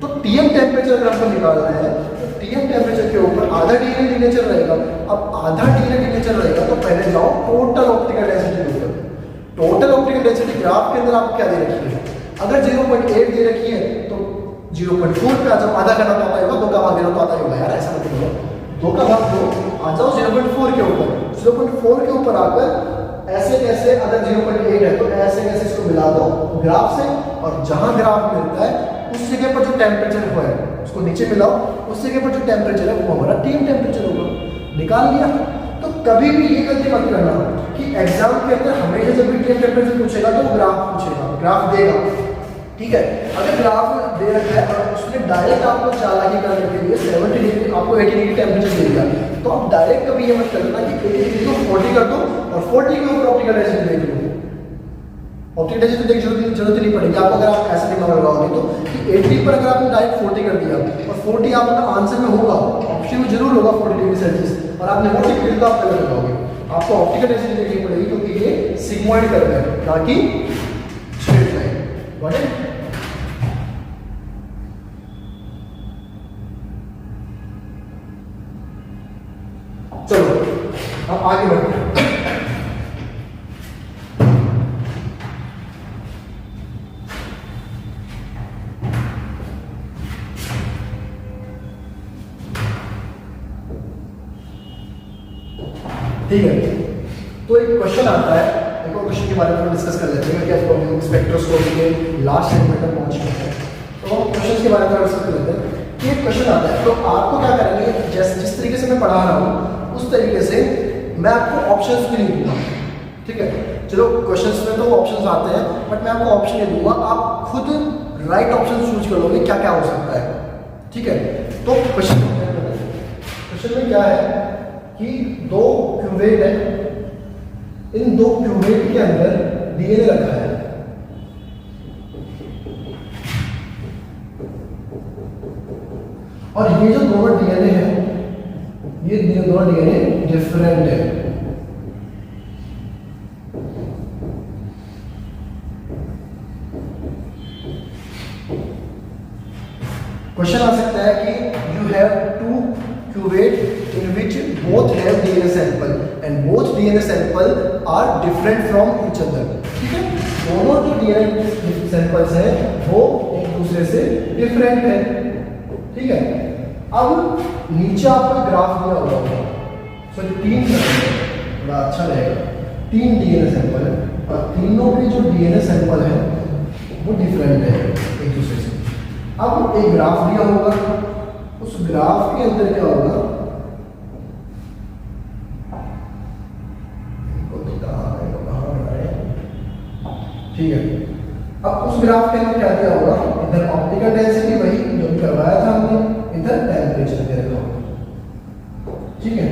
तो टीएम टेम्परेचर अगर आपको निकालना है तो टीएम टेम्परेचर के ऊपर आधा डीएनए डीनेचर रहेगा। अब आधा डीएनए डीनेचर रहेगा तो पहले जाओ टोटल ऑप्टिकल डेंसिटी के ऊपर। टोटल ऑप्टिकल डेंसिटी ग्राफ के अंदर आपको क्या दे रखी है? अगर 0.8 दे रखी है तो 0.4 पे आ जाओ, आधा करना तो आता होगा, 2 का भाग देना तो आता होगा यार, ऐसा मत करो, 2 का भाग दो, आ जाओ 0.4 के ऊपर। 0.4 के ऊपर आकर ऐसे कैसे, अगर 0.8 है तो ऐसे कैसे इसको मिला दो ग्राफ से, और जहां ग्राफ मिलता है उस जगह पर जो टेम्परेचर हुआ है उसको नीचे मिलाओ, उस जगह पर जो टेम्परेचर है वो हमारा टीम टेम्परेचर होगा। निकाल लिया। तो कभी भी ये गलती मत करना कि एग्जाम के अंदर हमेशा जब भी टीएम टेम्परेचर पूछेगा तो वो ग्राफ पूछेगा, ग्राफ देगा, ठीक है। अगर ग्राफ दे रखा है और उसने डायरेक्ट आपको चालाकी करने के लिए 70 डिग्री आपको 80 डिग्री टेम्परेचर दे दिया, तो आप डायरेक्ट कभी ये मत करना कि 80 डिग्री को 40 कर दो और 40 के ऊपर ऑप्टिकल डेंसिटी देख लो। ऑप्टिकल डेंसिटी देखने की जरूरत नहीं पड़ेगी आपको। अगर आप ऐसे दिमाग लगाओगे तो कि 80 पर अगर आपने डायरेक्ट 40 कर दिया और 40 आपका आंसर में होगा, ऑप्शन में जरूर होगा 40 डिग्री सेल्सियस, और आपने 40 डिग्री का आप गलत लगाओगे। आपको ऑप्टिकल डेंसिटी देखनी पड़ेगी क्योंकि ये सिग्मॉइड कर्व है ना कि स्ट्रेट लाइन। Got it? चलो अब आगे बढ़ते हैं। ठीक है, तो एक क्वेश्चन आता है, एक और क्वेश्चन के बारे में डिस्कस कर लेते हैं कि आपको स्पेक्ट्रोस्कोपी के लास्ट सेगमेंट में पहुंच चुके हैं। तो हम क्वेश्चन के बारे में डिस्कस कर लेते हैं कि एक क्वेश्चन आता है, तो आपको क्या करेंगे, जैसे जिस तरीके से मैं पढ़ा रहा हूँ उस तरीके से मैं आपको ऑप्शंस भी नहीं दूंगा, ठीक है। चलो क्वेश्चंस में तो ऑप्शंस आते हैं बट मैं आपको ऑप्शन नहीं दूंगा, आप खुद राइट ऑप्शन चूज कर लोगे क्या क्या हो सकता है, ठीक है। तो क्वेश्चन में क्या है कि 2 क्यूवेट है, इन 2 क्यूवेट के अंदर डीएनए रखा है, और ये जो दोनों डीएनए है ये दोनों डीएनए डिफरेंट है। क्वेश्चन आ सकता है कि you have 2 cuvette in which both have DNA sample and both DNA sample are different from each other, ठीक है। दोनों जो DNA सैंपल्स हैं वो एक दूसरे से डिफरेंट है, ठीक है। अब नीचे आपको ग्राफ दिया होगा, सो 3 बड़ा अच्छा रहेगा, 3 DNA सैंपल है और तीनों के जो DNA सैंपल है वो डिफरेंट है एक दूसरे से। अब एक ग्राफ दिया होगा, उस ग्राफ के अंदर क्या होगा, ठीक है। अब उस ग्राफ के अंदर क्या दिया होगा, इधर ऑप्टिकल डेंसिटी वही जो भी करवाया था हमने, इधर टेम्परेचर दे रखा होगा, ठीक है।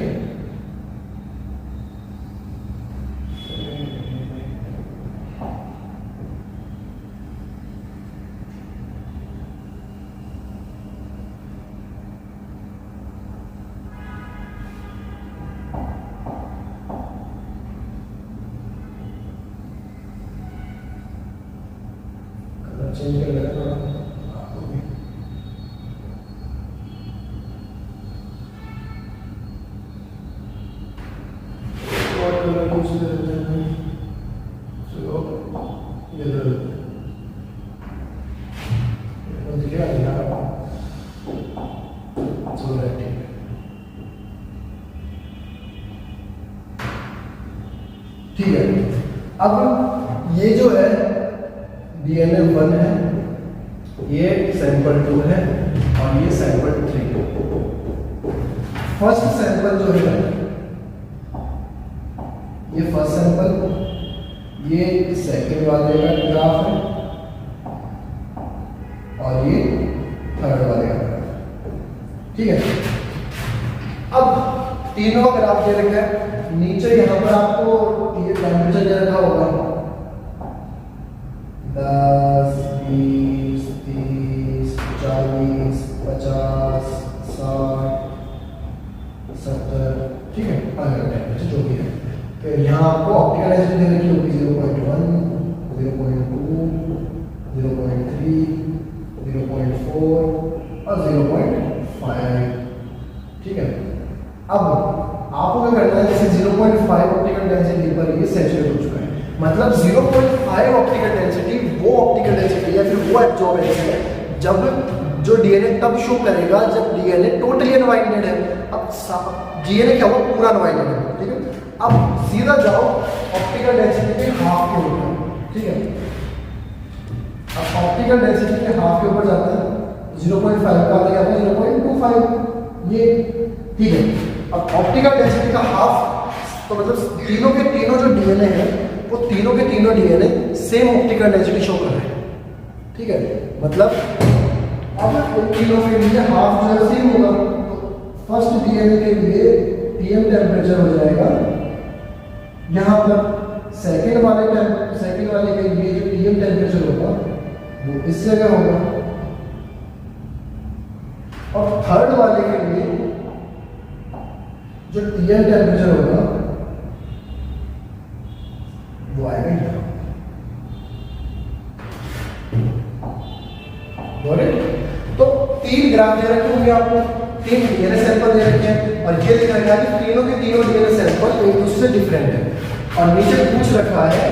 चेंज कर लेते हैं आपको भी। और कलर यूज कर लेते हैं, चलो ये दिखेगा यार, चलो ठीक है। ठीक है, अब ये जो है DNA 1 है, ये सैंपल 2 है और ये सैंपल 3 है। फर्स्ट सैंपल जो है ये फर्स्ट सैंपल, ये सेकंड वाले का ग्राफ है और ये थर्ड वाले का ग्राफ। ठीक है, अब तीनों का ग्राफ दे रखा है, नीचे यहाँ पर आपको ये टेम्परेचर दे रखा होगा 10, 20, 30, 40, 50, 60, 70। ठीक है, अलग टेम्परेचर जो भी है। फिर यहाँ आपको ऑप्टिकल डेंसिटी दे रखी होगी 0.1, 0.2, 0.3, 0.4 और 0.5। ठीक है, अब आपको क्या करना है, जैसे 0.5 ऑप्टिकल डेंसिटी पर ये सैचुरेट हो चुका है, मतलब 0.5 ऑप्टिकल डेंसिटी वो ऑप्टिकल डेंसिटी है, फिर वो एब्जॉर्बेंस है जब जो डीएनए तब शो करेगा जब डीएनए टोटली अनवाइंडेड है। अब डीएनए क्या हुआ, पूरा अनवाइंडेड है। ठीक है, अब सीधा जाओ ऑप्टिकल डेंसिटी के हाफ के ऊपर। ठीक है, अब ऑप्टिकल डेंसिटी के हाफ के ऊपर जाता है 0.5 का आता है 0.25 ये। ठीक है, अब ऑप्टिकल डेंसिटी का हाफ, तो मतलब तीनों के तीनों जो डीएनए है वो तीनों के तीनों DNA same optical density show कर रहे हैं। ठीक है, मतलब अब इन तीनों के लिए हाफ जो है सेम होगा, तो फर्स्ट डीएनए के लिए टीएम टेम्परेचर हो जाएगा यहाँ पर, सेकंड वाले के लिए जो टीएम टेम्परेचर होगा वो इस जगह होगा, और थर्ड वाले के लिए जो टीएम टेम्परेचर होगा वो आएगा यहाँ। तो 3 ग्राफ दे रखे होंगे आपको, 3 डीएनए सैंपल दे रखे हैं और ये दिख रखा है कि तीनों के तीनों डीएनए सैंपल एक दूसरे से डिफरेंट है, और नीचे पूछ रखा है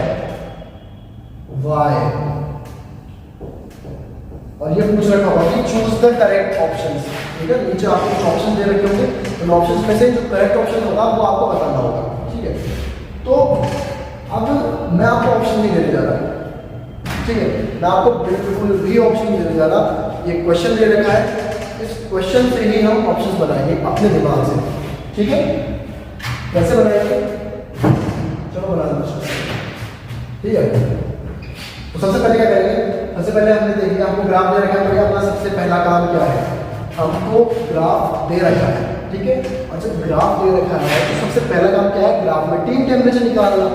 y, और ये पूछ रखा होगा कि चूज द करेक्ट ऑप्शंस। ठीक है, नीचे आपको कुछ ऑप्शन दे रखे होंगे, उन ऑप्शंस में से जो करेक्ट ऑप्शन होगा वो आपको बताना होगा। ठीक है, तो अब मैं आपको ऑप्शन नहीं देने जा रहा। ठीक है, मैं आपको बिल्कुल भी ऑप्शन नहीं देने जा रहा, ये क्वेश्चन दे रखा है, इस क्वेश्चन से ही हम ऑप्शंस बनाएंगे अपने दिमाग से। ठीक है, कैसे बनाएंगे, चलो बना दो। ठीक है, तो सबसे पहले क्या करेंगे, सबसे पहले हमने देखिए आपको ग्राफ दे रखा है, तो अपना सबसे पहला काम क्या है, हमको ग्राफ दे रखा है। ठीक है, और जब ग्राफ दे रखा है तो सबसे पहला काम क्या है, ग्राफ में टीम टेम्परेचर निकालना,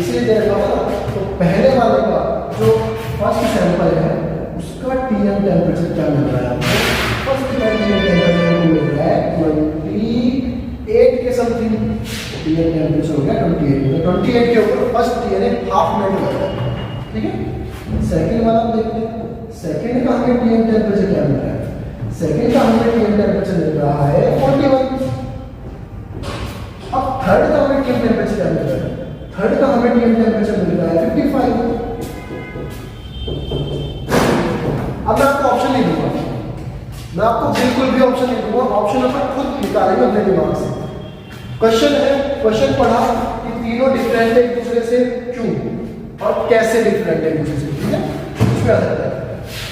इसलिए दे रखा होगा। तो पहले वाले का जो फर्स्ट सैंपल है उसका टीएम टेम्परेचर क्या मिल रहा है आपको, फर्स्ट का टीएम टेम्परेचर मिल रहा है 28 के समथिंग, टीएम टेम्परेचर हो गया 28, 28 के ऊपर फर्स्ट डीएनए हाफ मिनट लगता है। ठीक है, सेकंड वाला देखते हैं, सेकंड का हमें टीएम टेम्परेचर क्या मिल रहा है, सेकंड का हमें टीएम टेम्परेचर मिल रहा है 41। अब थर्ड का हमें टीएम टेम्परेचर क्या मिल रहा है, थर्ड का हमें टीएम टेम्परेचर मिल रहा है 55। अब मैं आपको ऑप्शन नहीं दूंगा, मैं आपको बिल्कुल भी ऑप्शन नहीं दूंगा, ऑप्शन नंबर खुद निकालेंगे अपने दिमाग से। क्वेश्चन है, क्वेश्चन पढ़ा कि तीनों डिफरेंट है एक दूसरे से, क्यों और कैसे डिफरेंट है एक दूसरे से। ठीक है, उसमें आ जाता है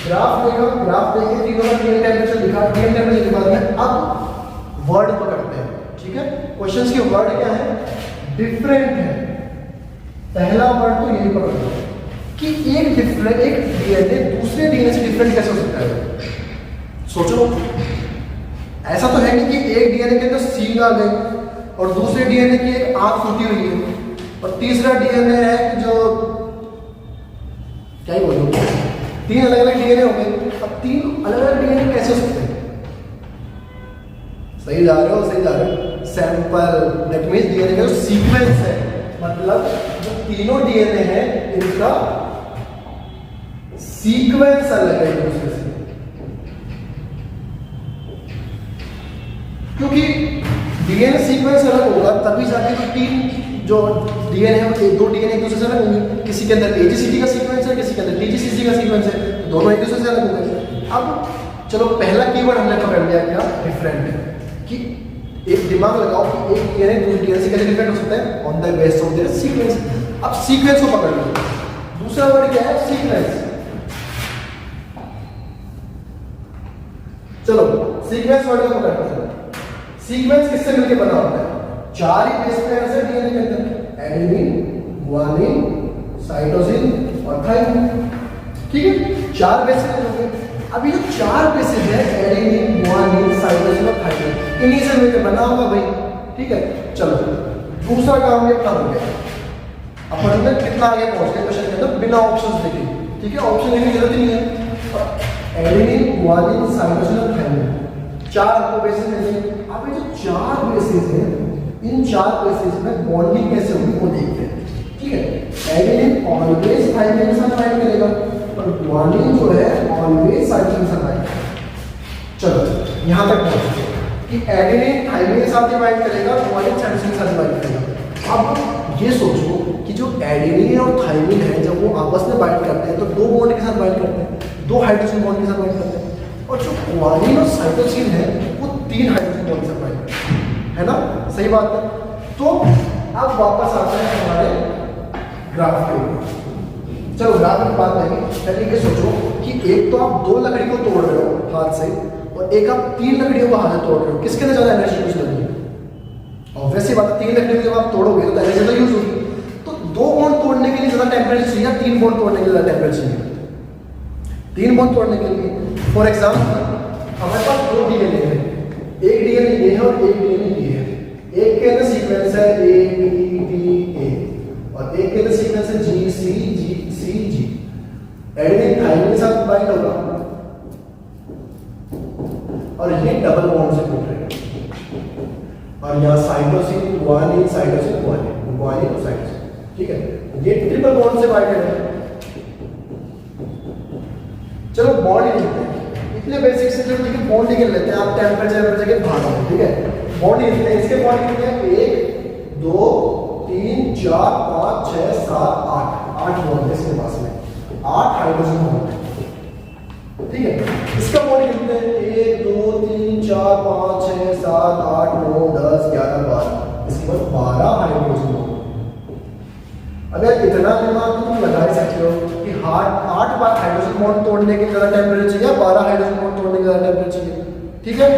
ग्राफ देखा, ग्राफ देखे तीनों का टीएम टेम्परेचर लिखा, टीएम टेम्परेचर लिखा दिया। अब वर्ड पकड़ते हैं। ठीक है, क्वेश्चंस के वर्ड क्या है, डिफरेंट है। पहला वर्ड तो यही पकड़ना है कि एक डीएनए दूसरे डीएनए से डिफरेंट कैसे हो सकता है। सोचो, ऐसा तो है नहीं कि एक डीएनए के अंदर सींग आ गई और दूसरे डीएनए की एक आंख फूटी हुई है, और तीसरा डीएनए है जो क्या ही बोलूं, 3 अलग अलग डीएनए हो गए। अब 3 अलग अलग डीएनए कैसे हो सकते हैं, सही जा रहे हो, सही जा रहे हो। सैंपल दैट मींस डीएनए का जो सीक्वेंस है, मतलब जो तीनों डीएनए है इनका सीक्वेंस अलग है एक दूसरे से, क्योंकि डीएनए सीक्वेंस अलग होगा तभी जाके तो 3 जो डीएनए है वो 2 डीएनए एक दूसरे से अलग होंगे। किसी के अंदर एजीसीटी का सीक्वेंस है, किसी के अंदर टीजीसीसी का सीक्वेंस है, तो दोनों एक दूसरे से अलग होंगे। अब चलो पहला कीवर्ड हमने पकड़ लिया क्या, डिफरेंट है, कि एक दिमाग लगाओ कि एक डीएनए दूसरे डीएनए से कैसे डिफरेंट हो सकता है, on the base of their sequence. अब सीक्वेंस को पकड़ लो। दूसरा वर्ड क्या है, सीक्वेंस। चलो सीक्वेंस वर्ड को पकड़ते हैं। सीक्वेंस किससे मिलकर बना होता है, 4 ही बेस पेयर्स है डीएनए के अंदर, एडेनिन, गुआनिन, साइटोसिन और थाइमिन। ठीक है, 4 बेसेस हो गए। अब ये जो 4 बेसेस है एडेनिन, गुआनिन, साइटोसिन और थाइमिन, इन्हीं से मिलकर बना होगा भाई। ठीक है, चलो दूसरा काम ये कर हो गया। अपन ने कितना आगे पहुंच गए क्वेश्चन के अंदर बिना ऑप्शंस देखे। ठीक है, ऑप्शन देने की जरूरत ही नहीं है। एडेनिन, गुआनिन, साइटोसिन और थाइमिन 4 आपको बेसिस मिलेंगे। अब ये जो 4 बेसिस है, इन 4 बेसिस में बॉन्डिंग कैसे होगी वो देखते हैं। ठीक है, एडेनिन ऑलवेज थाइमिन के साथ बाइंड करेगा और गुआनिन जो है ऑलवेज साइटोसिन के साथ बाइंड करेगा। चलो यहां तक पहुंच गए कि एडेनिन थाइमिन के साथ बाइंड करेगा, गुआनिन साइटोसिन के साथ बाइंड करेगा। अब ये सोचो कि जो एडेनिन और थाइमिन है जब वो आपस में बाइंड करते हैं तो 2 बॉन्ड के साथ बाइंड करते हैं, 2 हाइड्रोजन बॉन्ड के साथ बाइंड करते हैं। और जो गुआनिन और साइटोसिन है वो 3 हाइड्रोजन बॉन्ड के साथ बाइंड करते हैं, है ना? सही बात है। तो अब वापस आते हैं हमारे ग्राफ के ऊपर। चलो ग्राफ की बात नहीं, पहले ये सोचो कि एक तो आप 2 लकड़ी को तोड़ रहे हो हाथ से और एक आप 3 लकड़ियों को हाथ से तोड़ रहे हो, किसके अंदर ज्यादा एनर्जी यूज करनी है? ऑब्वियसली बात है, 3 लकड़ियों को जब आप तोड़ोगे तो एनर्जी ज्यादा यूज होगी। तो 2 बॉन्ड तोड़ने के लिए ज्यादा टेम्परेचर चाहिए, 3 बॉन्ड तोड़ने के लिए ज्यादा टेम्परेचर चाहिए? 3 बॉन्ड तोड़ने के लिए फॉर एग्जाम्पल हमारे पास 2 डीएनए है, एक डीएनए ये है और एक डीएनए ये है। एक के अंदर सीक्वेंस है ABTA और एक के अंदर सीक्वेंस है GCG। एडेनिन थाइमिन के साथ बाइंड होगा और ये डबल बॉन्ड से टूट रहेगा और यहाँ cytosine, guanine, cytosine, guanine, guanine और साइटोसिन। ठीक है, ये ट्रिपल बॉन्ड से बाइंड है। चलो बॉन्ड ही लिखते हैं, इतने बेसिक से ठीक है, बॉन्ड लिख लेते हैं। आप टेम्परेचर के भाग में, ठीक है, बॉन्ड लिखते हैं। इसके बॉन्ड कितने हैं? 1 2 3 4 5 6 7 8 बॉन्ड है इसके पास में, 8 हाइड्रोजन बॉन्ड है। ठीक है, इसका बॉन्ड कितने हैं? 1 2 3 4 5 6 7 8 9 10 11 12, इसके पास 12 हाइड्रोजन बॉन्ड। अब यार इतना दिमाग तो तुम लगा ही सकते हो कि 8 बार हाइड्रोजन बॉन्ड तोड़ने के ज्यादा टेम्परेचर चाहिए, 12 हाइड्रोजन बॉन्ड तोड़ने के ज्यादा टेम्परेचर चाहिए। ठीक है,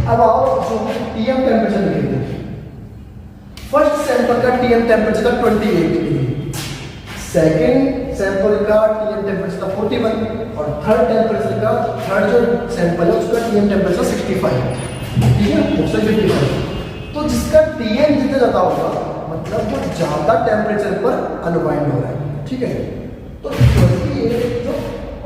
अब आओ जो टीएम टेम्परेचर लिखेंगे। फर्स्ट सैंपल का टीएम टेम्परेचर था 28 डिग्री, सेकंड सैंपल का टीएम टेम्परेचर था 41 और थर्ड जो सैंपल है उसका टीएम टेम्परेचर 65। ठीक है, 55। तो जिसका टीएम जितना ज्यादा होगा मतलब वो ज्यादा टेम्परेचर पर अनवाइंड हो रहा है। ठीक है, तो 28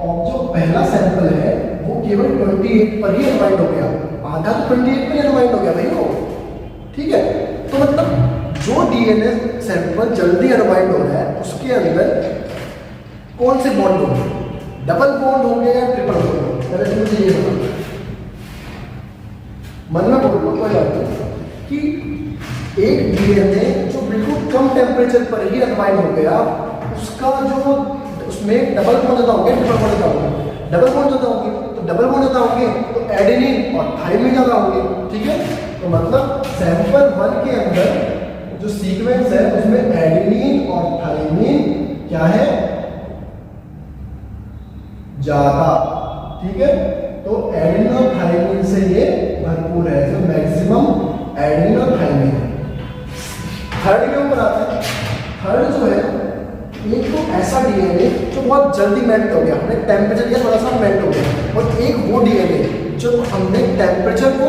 जो पहला सैंपल है वो केवल 28 पर ही अनवाइंड हो गया, आधा तो 28 पर ही अनवाइंड हो गया भाई वो। ठीक है, तो मतलब जो डीएनए सैंपल जल्दी अनवाइंड हो रहा है उसके अंदर कौन से बॉन्ड होंगे? डबल बॉन्ड होंगे या ट्रिपल बॉन्ड होंगे? पहले मुझे ये बताओ, मन में बोल लो, कोई बात नहीं, कि एक डीएनए जो बिल्कुल कम टेम्परेचर पर ही अनवाइंड हो गया उसका जो उसमें डबल बॉन्ड ज्यादा होंगे, ट्रिपल बॉन्ड ज्यादा होंगे? डबल बॉन्ड ज्यादा होंगे, तो डबल बॉन्ड ज्यादा होंगे तो एडेनिन और थाइमिन ज्यादा होंगे। ठीक है, तो मतलब सैंपल 1 के अंदर जो सीक्वेंस है उसमें एडेनिन और थाइमिन क्या है? ज्यादा। ठीक है, तो एडेनिन और थाइमिन से ये भरपूर है, जो मैक्सिमम एडेनिन और थाइमिन है। थर्ड के ऊपर आते हैं। थर्ड जो है एक तो ऐसा डीएनए जो बहुत जल्दी मेल्ट हो गया, हमने टेम्परेचर दिया थोड़ा सा मेल्ट हो गया, और एक वो डीएनए जो हमने टेम्परेचर को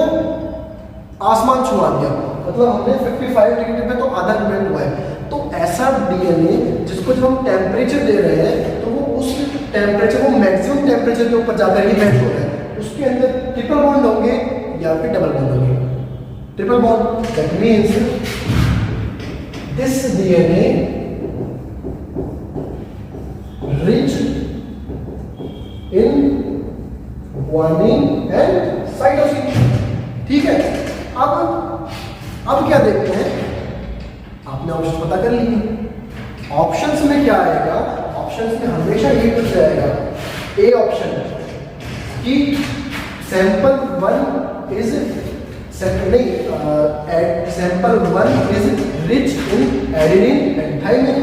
आसमान छुआ दिया, मतलब हमने 55 डिग्री पे तो आधा मेल्ट हुआ है। तो ऐसा डीएनए जिसको जब हम टेम्परेचर दे रहे हैं तो वो उस टेम्परेचर को मैक्सिमम टेम्परेचर के ऊपर जाकर ही मेल्ट हो रहा है। उसके अंदर ट्रिपल बॉन्ड होंगे या फिर डबल बॉन्ड होंगे? Triple bond. That means this DNA rich in guanine and cytosine। ठीक है, अब क्या देखते हैं? आपने ऑप्शन पता कर लिए। ऑप्शंस में क्या आएगा? ऑप्शंस में हमेशा ये कुछ आएगा, ए ऑप्शन कि sample 1 is sample 1 is rich in adenine and thymine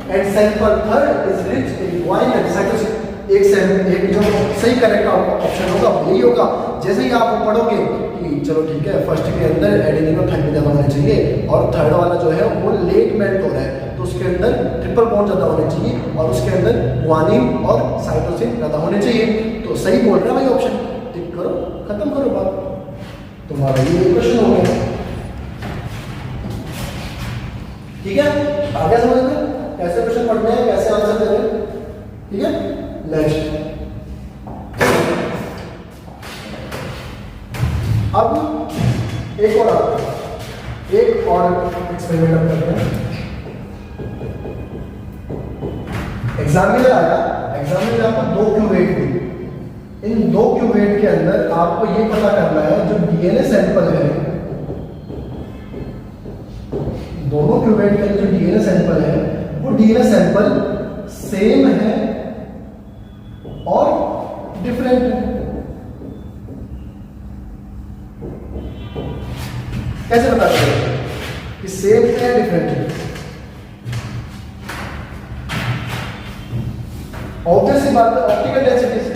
and sample 3 is rich in guanine and cytosine. एक जो सही करेक्ट ऑप्शन होगा यही होगा। जैसे ही आप पढ़ोगे कि चलो ठीक है, फर्स्ट के अंदर एडेनिन और थाइमिन ज्यादा होने चाहिए और थर्ड वाला जो है वो लेट मेल्ट हो रहा है, तो उसके अंदर ट्रिपल बॉन्ड ज़्यादा होने चाहिए और उसके अंदर ग्वानिन और साइटोसिन ज़्यादा होने चाहिए। तो सही बोल रहा है भाई ऑप्शन, टिक करो, खत्म करो बात, तुम्हारा ये क्वेश्चन हो गया। ठीक है, आगे समझ में कैसे क्वेश्चन पढ़ने हैं, कैसे आंसर देने हैं। ठीक है, नेक्स्ट। अब एक और एक्सपेरिमेंट करते हैं। एग्जामिनर आया, एग्जामिनर आपको 2 क्यूवेट दी। इन 2 क्यूवेट के अंदर आपको ये पता करना है जो डीएनए सैंपल है, दोनों क्यूवेट के अंदर जो डीएनए सैंपल है वो डीएनए सैंपल सेम है और डिफरेंट है। कैसे पता करें कि सेम है डिफरेंट है? ऑब्वियस सी बात है, ऑप्टिकल डेंसिटी से।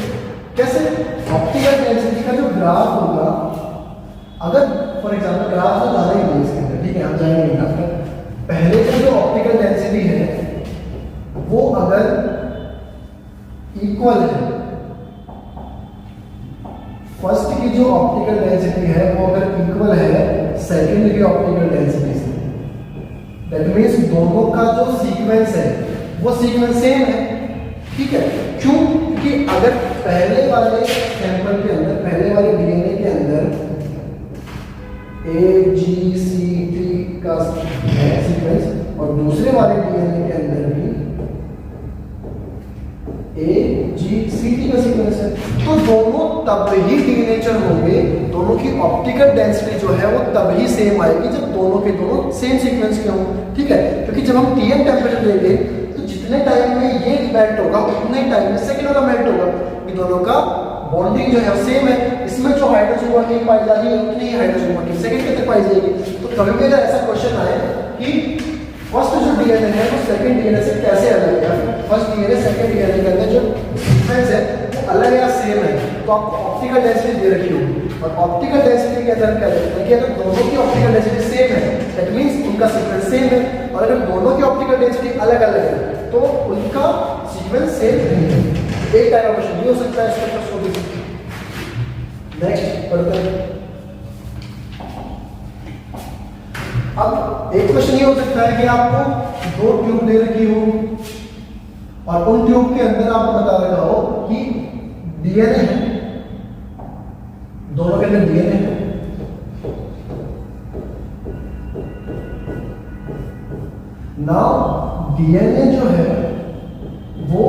कैसे? ऑप्टिकल डेंसिटी का जो ग्राफ होगा, अगर फॉर एग्जांपल ग्राफ तो जाना ही नहीं इसके अंदर, ठीक है, हम जाएंगे ग्राफ पर। पहले का जो ऑप्टिकल डेंसिटी है वो अगर इक्वल है, फर्स्ट की जो ऑप्टिकल डेंसिटी है वो अगर इक्वल है सेकेंड की ऑप्टिकल डेंसिटी से, दैट मीन्स दोनों का जो सीक्वेंस है वो सीक्वेंस सेम है। ठीक है, क्यों? क्योंकि अगर पहले वाले सैंपल के अंदर, पहले वाले डीएनए के अंदर AGCT का है सीक्वेंस और दूसरे वाले डीएनए के अंदर भी AGCT का सीक्वेंस है, तो दोनों तब ही डीनेचर होंगे, दोनों की ऑप्टिकल डेंसिटी जो है वो तब ही सेम आएगी जब दोनों के दोनों सेम सीक्वेंस के हों। ठीक है, क्योंकि जब हम TM टेम्परेचर देंगे तो जितने टाइम में ये मेल्ट होगा उतने टाइम में सेकेंड वाला मेल्ट होगा, कि दोनों का बॉन्डिंग जो है वो सेम है। इसमें जो हाइड्रोजन बॉन्डिंग पाई जा रही है उतनी ही हाइड्रोजन बॉन्डिंग सेकंड के तक पाई जाएगी। तो कभी भी अगर ऐसा क्वेश्चन आए कि फर्स्ट जो डीएनए है वो सेकंड डीएनए से कैसे अलग है, फर्स्ट डीएनए सेकंड डीएनए के अंदर जो सीक्वेंस है वो अलग या सेम है, तो आपको ऑप्टिकल डेंसिटी दे रखी होगी और ऑप्टिकल डेंसिटी के अंदर क्या है कि अगर दोनों की ऑप्टिकल डेंसिटी सेम है दैट मींस उनका सीक्वेंस सेम है, और अगर दोनों की ऑप्टिकल डेंसिटी अलग अलग है तो उनका सीक्वेंस सेम नहीं है। एक टाइप का क्वेश्चन ये हो सकता है इसका फर्स्ट टॉपिक। नेक्स्ट पढ़ते हैं। अब एक क्वेश्चन ये हो सकता है कि आपको 2 ट्यूब दे रखी हो और उन ट्यूब के अंदर आपको बता रखा हो कि डीएनए है, दोनों के अंदर डीएनए है। नाउ डीएनए जो है वो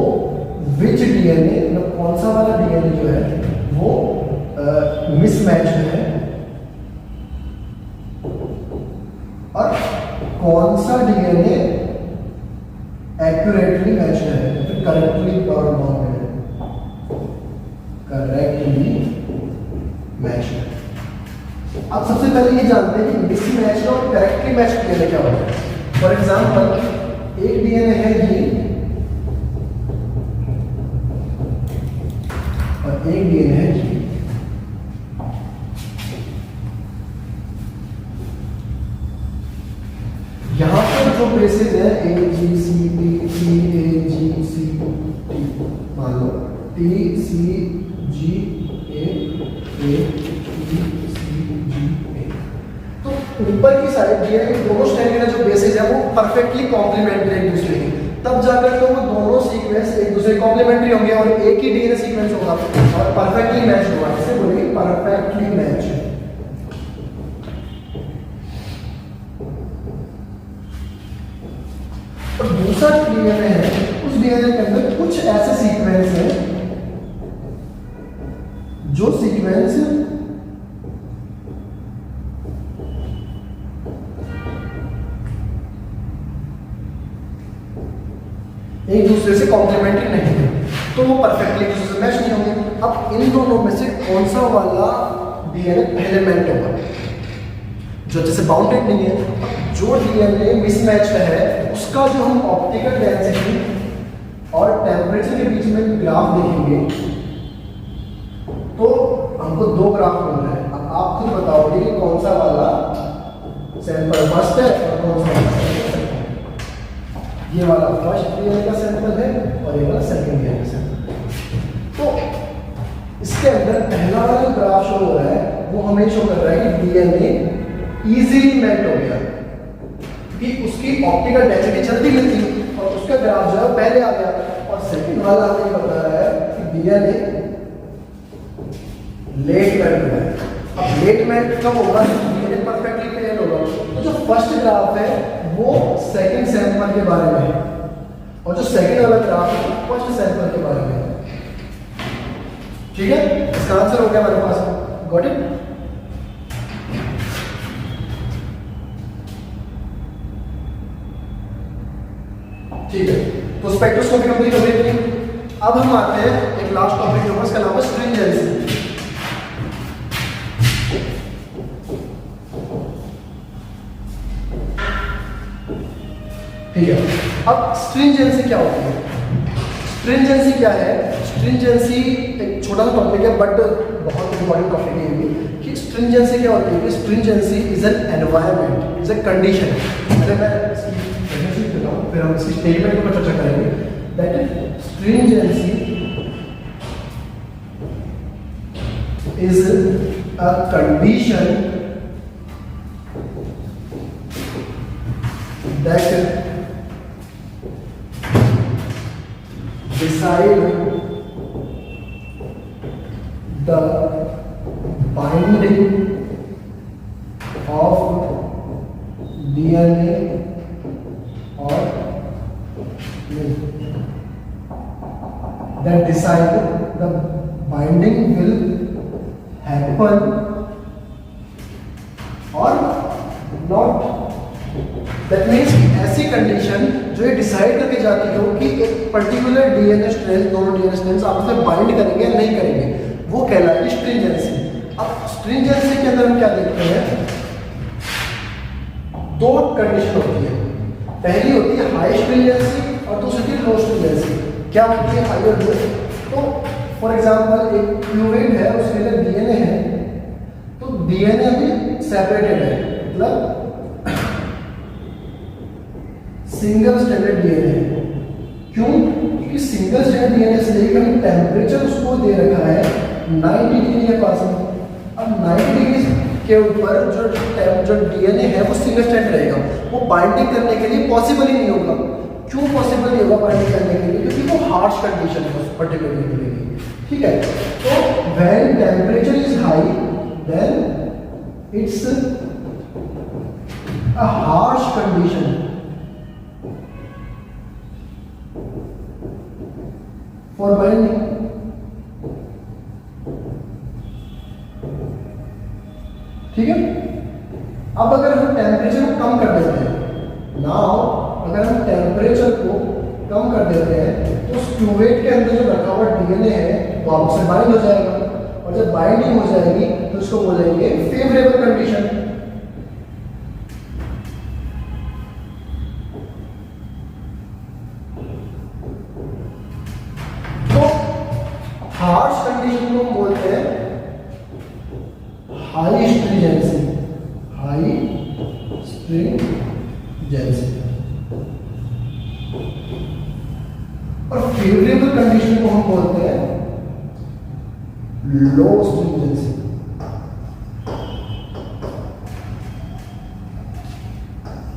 विच डीएनए, मतलब कौन सा वाला डीएनए जो है वो मिसमैच है और कौन सा डीएनए एक्यूरेटली मैच है, फिर करेक्टली बाउंड है, करेक्टली मैच है। अब सबसे पहले ये जानते हैं कि मिसमैच और करेक्टली मैच डीएनए क्या होता है। फॉर एग्जाम्पल एक डीएनए है ये और एक डीएनए है ये। यहां पर जो बेसिस है AGCT, TAGCT, मान लो TCGA, तो ऊपर की साइड डीएनए के दोनों स्ट्रैंड का जो बेसिस है वो परफेक्टली कॉम्प्लीमेंट्री एक दूसरे के, तब जाकर तो वो दोनों सीक्वेंस एक दूसरे कॉम्प्लीमेंट्री होंगे और एक ही डीएनए सीक्वेंस होगा और परफेक्टली मैच होगा। इसे बोलेंगे परफेक्टली मैच। और दूसरा डीएनए है, उस डीएनए के अंदर कुछ ऐसे सीक्वेंस हैं जो सीक्वेंस एक दूसरे से कॉम्प्लीमेंट्री नहीं है, तो वो परफेक्टली एक दूसरे से मैच नहीं होंगे। अब इन दोनों में से कौन सा वाला डीएनए पहले मेल्ट होगा, जो जैसे बाउंडेड नहीं है। जो डीएनए मिसमैच है उसका जो हम ऑप्टिकल डेंसिटी और टेम्परेचर के बीच में ग्राफ देखेंगे तो हमको 2 ग्राफ मिल रहे हैं। अब आप खुद बताओगे कि कौन सा वाला सैंपल फर्स्ट है और कौन सा वाला सेकंड है। ये वाला फर्स्ट डीएनए का सैंपल है और ये वाला सेकंड डीएनए का सैंपल। तो इसके अंदर पहला वाला जो ग्राफ शो हो रहा है वो हमें शो कर रहा है कि डीएनए इजीली मेल्ट हो गया, कि उसकी ऑप्टिकल डेंसिटी जल्दी मिलती और उसका ग्राफ जो है पहले आ गया। और सेकंड वाला हमें बता रहा है कि डीएनए लेट मेल्ट हुआ है। अब लेट मेल्ट कब होगा? डीएनए परफेक्टली क्लियर होगा। तो जो फर्स्ट ग्राफ है वो सेकंड सैंपल के बारे में है और जो सेकंड वाला ग्राफ है वो फर्स्ट सैंपल के बारे में है। ठीक है, इसका आंसर हो गया हमारे पास। Got it? ठीक है, तो स्पेक्ट्रोस्कोपी कंप्लीट हो गई। अब हम आते हैं एक लास्ट टॉपिक के ऊपर, इसका नाम है स्ट्रिंजेंसी। ठीक है, अब स्ट्रिंजेंसी क्या होती है? स्ट्रिंजेंसी क्या है? स्ट्रिंजेंसी एक छोटा सा टॉपिक है बट बहुत इंपॉर्टेंट टॉपिक है ये कि स्ट्रिंजेंसी क्या होती है? कि stringency is an environment, is a condition. अगर मैं फिर हम इसकी स्टेटमेंट के ऊपर चर्चा करेंगे। That is stringency is a condition that decide the binding of DNA or that decide the binding will happen or not. That means ऐसी कंडीशन जो ये डिसाइड करके जाती हो कि एक पर्टिकुलर डीएनए स्ट्रेंथ, दोनों डीएनए स्ट्रेंथ्स आपस में बाइंड करेंगे या नहीं करेंगे, वो कहलाती है स्ट्रिंजेंसी। अब स्ट्रिंजेंसी के अंदर हम क्या देखते हैं? दो कंडीशन होती है। पहली होती है हाई स्ट्रिंजेंसी और दूसरी होती है लो स्ट्रिंजेंसी। क्या होती है हाई और लो? तो फॉर एग्जांपल एक फ्लूइड है, उसके अंदर डीएनए है, तो डीएनए अभी सेपरेटेड है, मतलब सिंगल स्टैंडर्ड डीएनए है। क्यों? क्योंकि सिंगल स्टैंडर्ड डीएनए से लेकर टेम्परेचर उसको दे रखा है 90 डिग्री के पास में। अब 90 डिग्री के ऊपर जो डीएनए है वो सिंगल स्टैंड रहेगा, वो बाइंडिंग करने के लिए पॉसिबल ही नहीं होगा। क्यों पॉसिबल नहीं होगा बाइंडिंग करने के लिए? क्योंकि वो हार्श कंडीशन है उस पर्टिकुलर डीएनए के लिए। ठीक है, तो when temperature is high then it's a harsh condition for binding. ठीक है, अब अगर हम टेम्परेचर को कम कर देते हैं, नाउ अगर हम टेम्परेचर को कम कर देते हैं तो फ्लूइड के अंदर जो रखा हुआ डीएनए है वो आपस में बाइंड हो जाएगा और जब बाइंडिंग हो जाएगी तो उसको बोलेंगे फेवरेबल कंडीशन। हार्श कंडीशन को हम बोलते हैं हाई स्ट्रिंजेंसी, हाई स्ट्रिंजेंसी। और फेवरेबल कंडीशन को हम बोलते हैं लो स्ट्रिंजेंसी।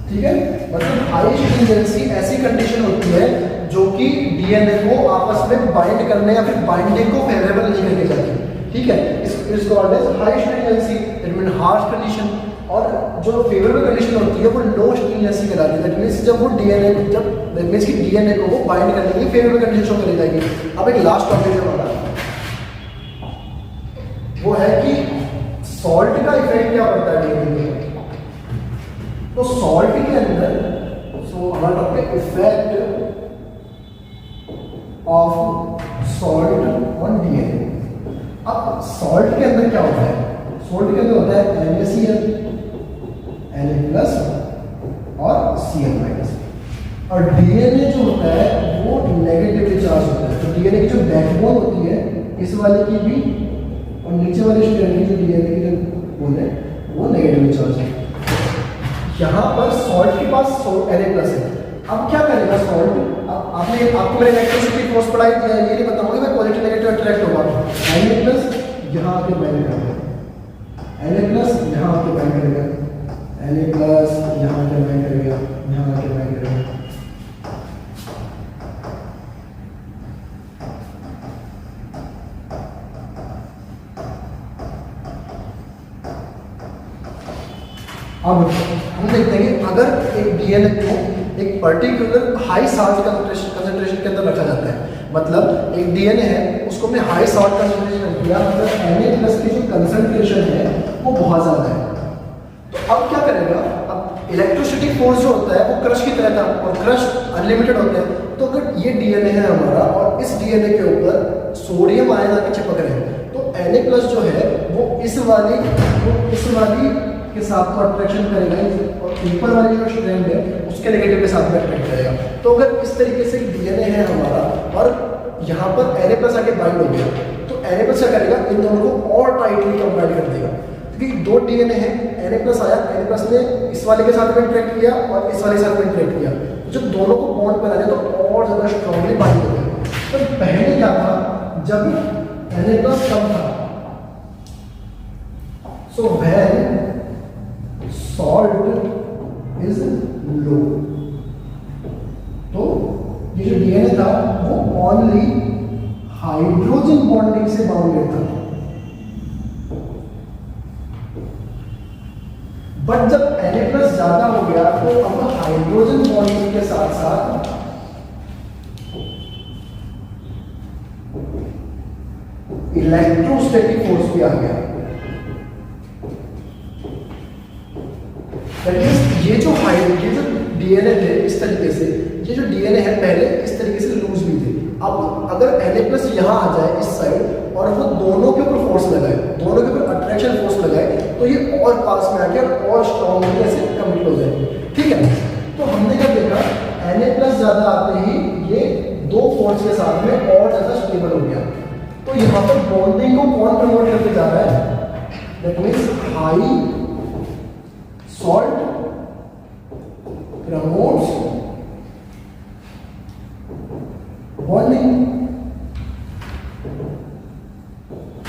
ठीक है, मतलब हाई स्ट्रिंजेंसी ऐसी कंडीशन होती है जो कि डीएनए को आपस में बाइंड करने या फिर बाइंडिंग को फेवरेबल नहीं करके जाती। ठीक है, is called as high stringency, that mean harsh condition. और जो फेवरेबल कंडीशन होती है वो लो स्ट्रिंजेंसी कहलाती है। दैट मींस जब वो डीएनए दैट मींस कि डीएनए को वो बाइंड करने के लिए फेवरेबल कंडीशन शो करी जाएगी। अब एक लास्ट टॉपिक है हमारा, वो है कि सॉल्ट का इफेक्ट क्या पड़ता है डीएनए पे। तो सॉल्ट के अंदर हमारा topic effect of salt on DNA. अब सॉल्ट के अंदर क्या होता है? सॉल्ट के अंदर होता है NaCl, Na+ और Cl-। और डीएनए जो होता है वो नेगेटिवली चार्ज होता है। तो डीएनए की जो बैकबोन होती है इस वाले की भी और नीचे वाले स्ट्रैंड की जो डीएनए की जो बोन है वो नेगेटिवली चार्ज है। यहाँ पर सॉल्ट के पास Na+ है अब क्या करेगा सॉल्ट, अब आपको मैंने इलेक्ट्रिसिटी फोर्स पढ़ाई दिया, ये नहीं बताऊंगा मैं पॉजिटिव नेगेटिव अट्रैक्ट होगा। Na प्लस यहाँ आके बाइंड करेगा, Na प्लस यहाँ आके बाइंड करेगा, Na प्लस यहाँ आके बाइंड करेगा, यहाँ आके बाइंड करेगा। अब हम देखते हैं कि अगर एक डीएनए को एक पर्टिकुलर हाई साल्ट कंसंट्रेशन के अंदर रखा जाता है, मतलब एक डीएनए है उसको मैं हाई साल्ट कंसंट्रेशन किया, मतलब Na+ की जो कंसंट्रेशन है वो बहुत ज़्यादा है, तो अब क्या करेगा, अब इलेक्ट्रोसिटी फोर्स जो होता है वो क्रश की तरह था और क्रश अनलिमिटेड होते हैं। तो अगर ये डीएनए है हमारा और इस डीएनए के ऊपर सोडियम आयन आके चिपक रहे हैं, तो Na+ जो है वो इस वाली के साथ तो अट्रैक्शन करेगा और ऊपर वाली जो स्ट्रैंड है उसके नेगेटिव के साथ में अट्रैक्ट करेगा। तो अगर इस तरीके से डीएनए है हमारा और यहाँ पर Na+ आके बाइंड हो गया, तो Na+ क्या करेगा, इन दोनों को और टाइटली कंबाइंड कर देगा, क्योंकि दो डीएनए है, Na+ आया, Na+ ने इस वाले के साथ में इंटरेक्ट किया और इस वाले के साथ में इंटरेक्ट किया, जब दोनों को बॉन्ड बना दिया तो और ज़्यादा स्ट्रांगली बाइंड हो गया। तो पहले क्या था, जब Na+ कम था, so when salt is low, तो ये जो डीएनए था वो ओनली हाइड्रोजन बॉन्डिंग से बाउंडेड था, बट जब Na+ ज्यादा हो गया तो अब हाइड्रोजन बॉन्डिंग के साथ साथ इलेक्ट्रोस्टैटिक फोर्स भी आ गया। ये जो डीएनए थे इस तरीके से, ये जो डीएनए है पहले इस तरीके से लूज भी थे, अब अगर Na+ यहाँ आ जाए इस साइड और वो दोनों के ऊपर फोर्स लगाए, दोनों के ऊपर अट्रैक्शन फोर्स लगाए, तो ये और पास में आके और स्ट्रॉन्ग होकर ऐसे कमिट हो जाएंगे। ठीक है, तो हमने क्या देखा, Na+ ज्यादा आते ही ये दो फोर्स के साथ में और ज्यादा स्टेबल हो गया। तो यहाँ पर बॉन्डिंग को कौन प्रमोट करके जा रहा है, that means high salt promotes bonding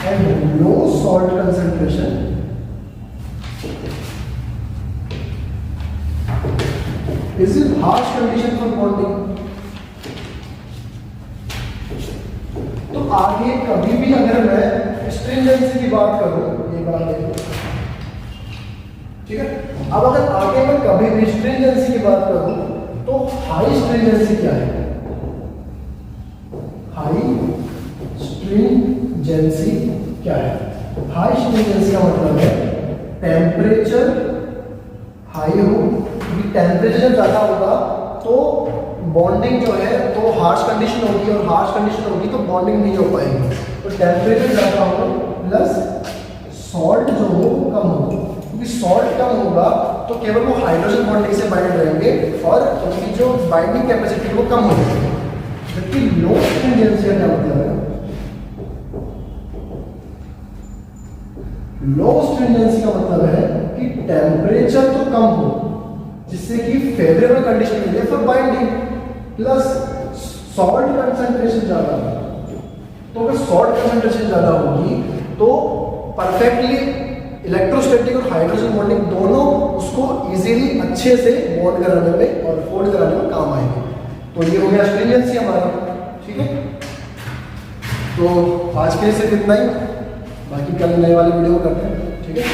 and low salt concentration is a harsh condition for bonding। तो आगे कभी भी अगर मैं स्ट्रिंजेंसी की बात करूं, ये बात देखो, ठीक है, अब अगर आगे मैं कभी भी स्ट्रिंजेंसी की बात करूं तो हाई स्ट्रिंजेंसी क्या है, हाई स्ट्रिंजेंसी क्या है, हाई स्ट्रिंजेंसी का मतलब है टेम्परेचर हाई हो, क्योंकि टेम्परेचर ज्यादा होगा तो बॉन्डिंग जो है तो हार्श कंडीशन होगी और हार्श कंडीशन होगी तो बॉन्डिंग नहीं हो पाएगी। तो टेम्परेचर ज्यादा हो प्लस सॉल्ट जो हो कम हो, क्योंकि सॉल्ट कम होगा तो केवल वो हाइड्रोजन बॉन्डिंग से बाइंड रहेंगे और उनकी जो बाइंडिंग कैपेसिटी वो कम हो जाएगी। जबकि लो स्ट्रिंजेंसी का क्या मतलब है, लो स्ट्रिंजेंसी का मतलब है कि टेम्परेचर तो कम हो जिससे कि फेवरेबल कंडीशन मिले for binding, plus salt concentration ज्यादा हो। तो अगर सॉल्ट कंसंट्रेशन ज्यादा होगी तो परफेक्टली इलेक्ट्रोस्टैटिक और हाइड्रोजन बॉन्डिंग दोनों उसको इजीली अच्छे से बॉन्ड कराने में और फोल्ड कराने में काम आएंगे। तो ये हो गया स्ट्रिंजेंसी हमारा। ठीक है, तो आज के लिए सिर्फ इतना ही, बाकी कल नए वाले वीडियो करते हैं। ठीक है।